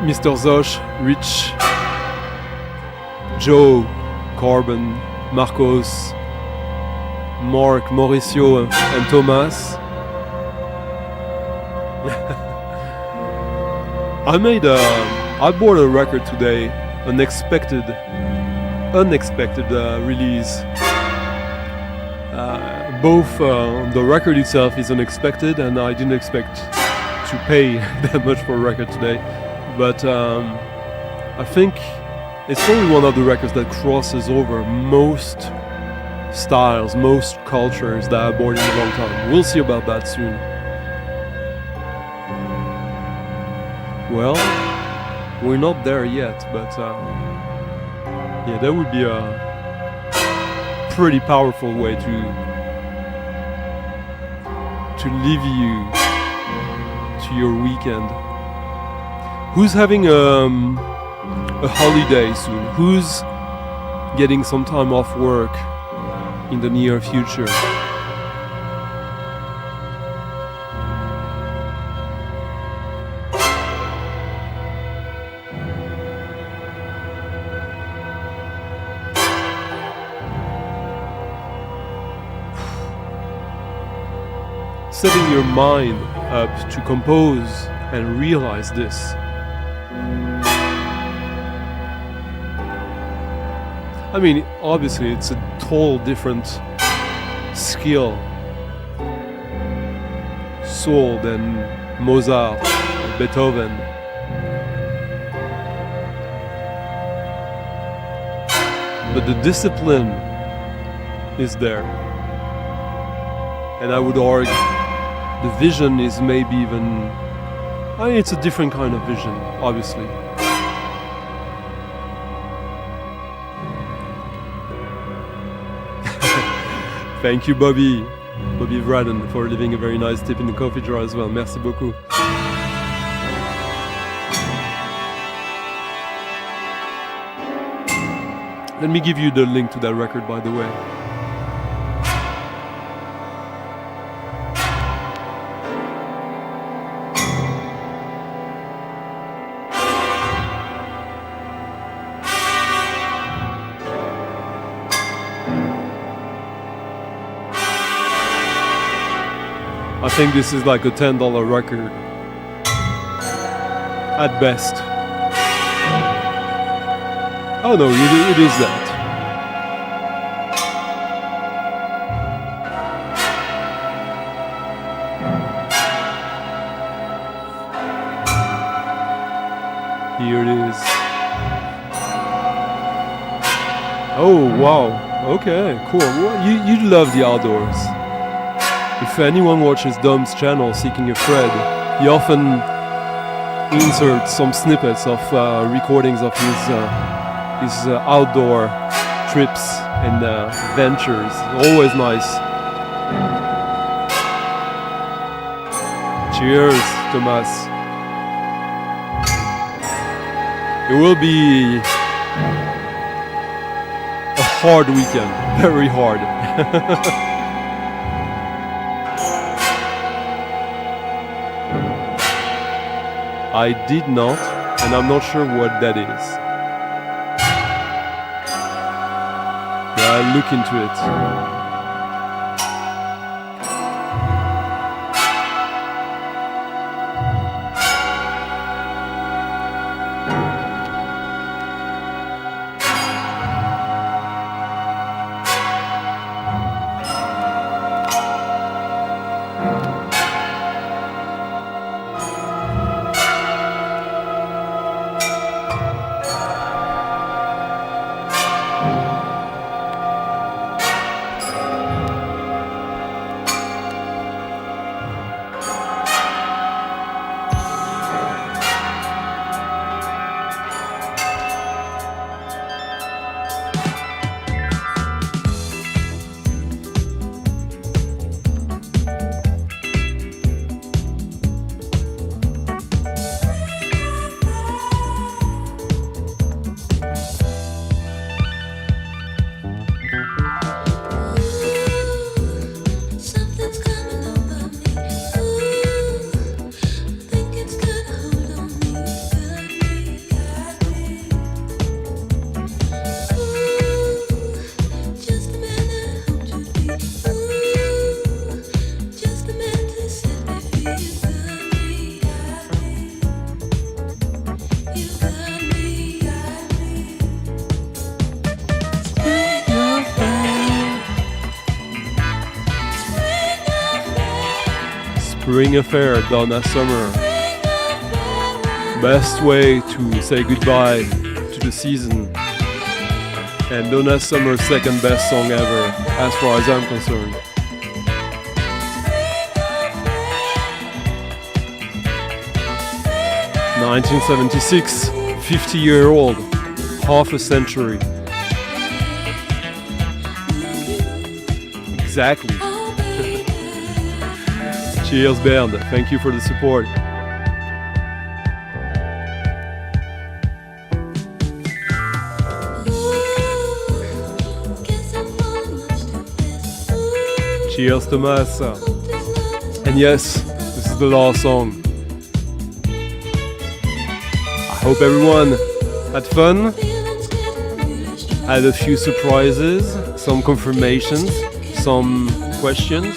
Mr. Zosh, Rich, Joe, Corbin, Marcos, Mark, Mauricio, and Thomas. I bought a record today, unexpected release. Both the record itself is unexpected, and I didn't expect to pay that much for a record today. But I think it's probably one of the records that crosses over most styles, most cultures that I bought in a long time. We'll see about that soon. Well, we're not there yet, but yeah, that would be a pretty powerful way to to leave you to your weekend. Who's having a holiday soon? Who's getting some time off work in the near future? Setting your mind up to compose and realize this. I mean, obviously it's a total different skill, soul than Mozart or Beethoven. But the discipline is there. And I would argue the vision is maybe even, I mean, it's a different kind of vision, obviously. Thank you, Bobby Vraden, for leaving a very nice tip in the coffee jar as well. Merci beaucoup. Let me give you the link to that record, by the way. I think this is like a $10 record at best. Oh no, it is that. Here it is. Oh wow, okay, cool. Well, you love the outdoors. If anyone watches Dom's channel, Seeking a Fred, he often inserts some snippets of recordings of his outdoor trips and ventures. Always nice. Cheers, Thomas. It will be a hard weekend, very hard. I did not, and I'm not sure what that is. Yeah, I'll look into it. Spring Affair, Donna Summer. Best way to say goodbye to the season. And Donna Summer's second best song ever, as far as I'm concerned. (1976), 50-year-old, half a century. Exactly. Cheers, Bernd. Thank you for the support. Cheers, Thomas. And yes, this is the last song. I hope everyone had fun, had a few surprises, some confirmations, some questions.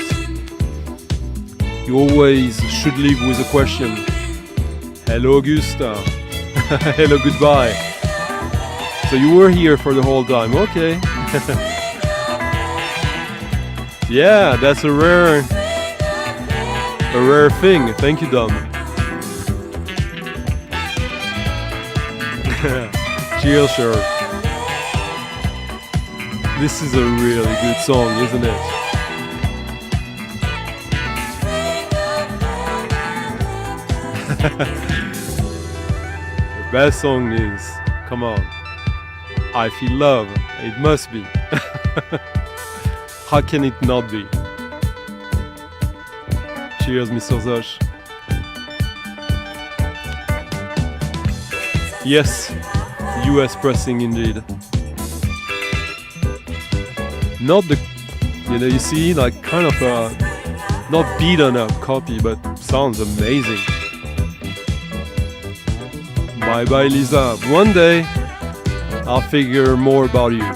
You always should leave with a question. Hello, Augusta. Hello, goodbye. So you were here for the whole time, okay. Yeah, that's a rare thing. Thank you, Dom. Cheers, sure. This is a really good song, isn't it? The best song is, come on, I Feel Love. It must be. How can it not be? Cheers, Mr. Zosh. Yes, US pressing indeed. Not the, you see, like kind of a, not beaten up copy, but sounds amazing. Bye bye, Lisa. One day, I'll figure more about you.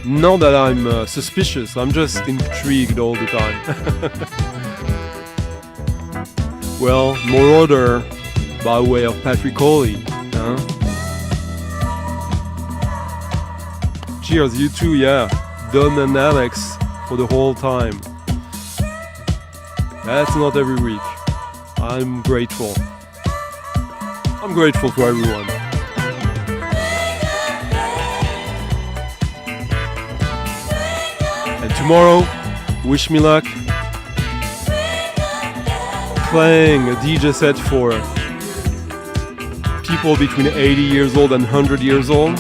Not that I'm suspicious, I'm just intrigued all the time. Well, more order by way of Patrick Coley. Huh? Cheers, you too, yeah. Don and Alex for the whole time. That's not every week. I'm grateful. I'm grateful to everyone. And tomorrow, wish me luck. Playing a DJ set for people between 80 years old and 100 years old.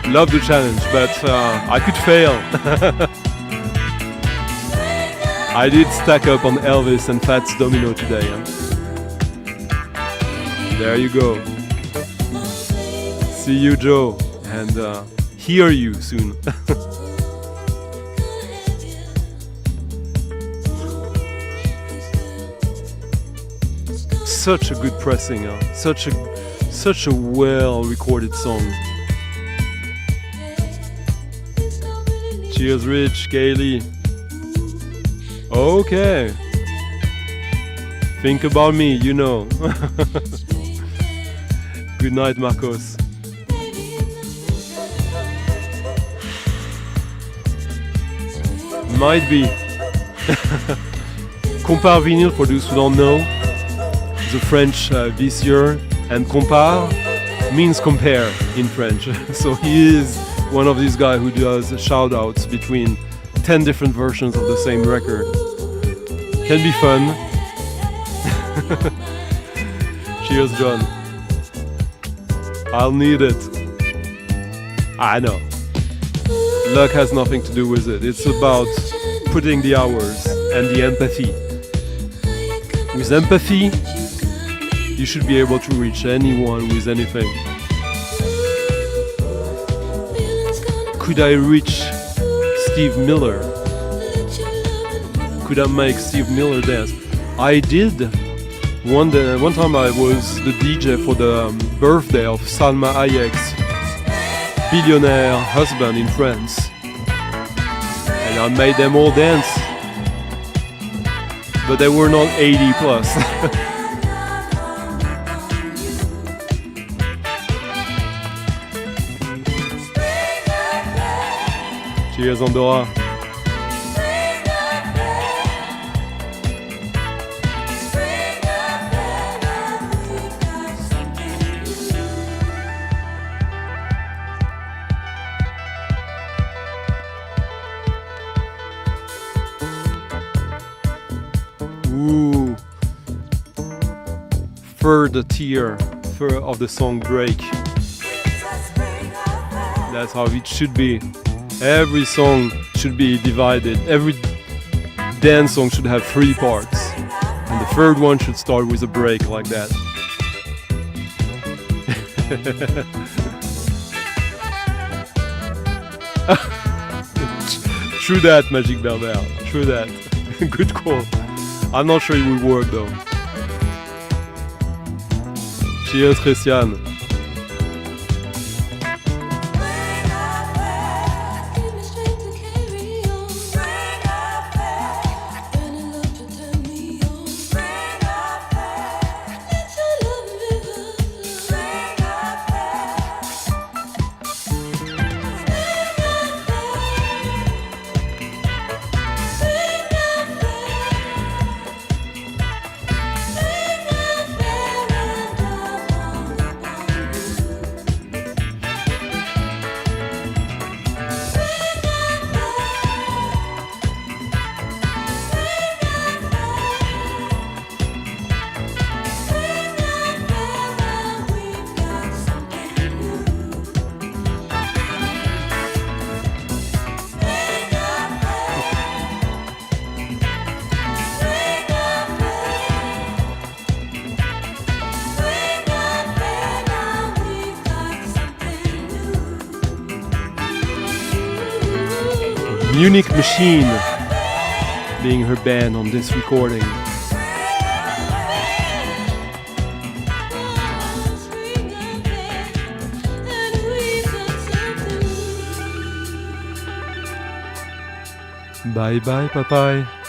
Love the challenge, but I could fail. I did stack up on Elvis and Fats Domino today. Huh? There you go. See you, Joe, and hear you soon. Such a good pressing, huh? Such a well-recorded song. Cheers, Rich, Kaylee. Okay. Think about me, you know. Good night, Marcos. Might be. Compare Vinyl, for those who don't know, is a French vicieur, and compare means compare in French. So he is one of these guys who does shout-outs between 10 different versions of the same record. Can be fun. Cheers, John. I'll need it. I know. Luck has nothing to do with it. It's about putting the hours and the empathy. With empathy, you should be able to reach anyone with anything. Could I reach Steve Miller? Could I make Steve Miller dance? I did. One time I was the DJ for the birthday of Salma Hayek's billionaire husband in France. And I made them all dance. But they were not 80 plus. Cheers, Andorra. Ooh. Third tier of the song break. That's how it should be. Every song should should be divided. Every dance song should have 3 parts. And the third one should start with a break like that. True that, Magic Berbère. True that. Good call. I'm not sure it will work though. Cheers, Christian. Munich Machine being her band on this recording. Bye bye, bye bye.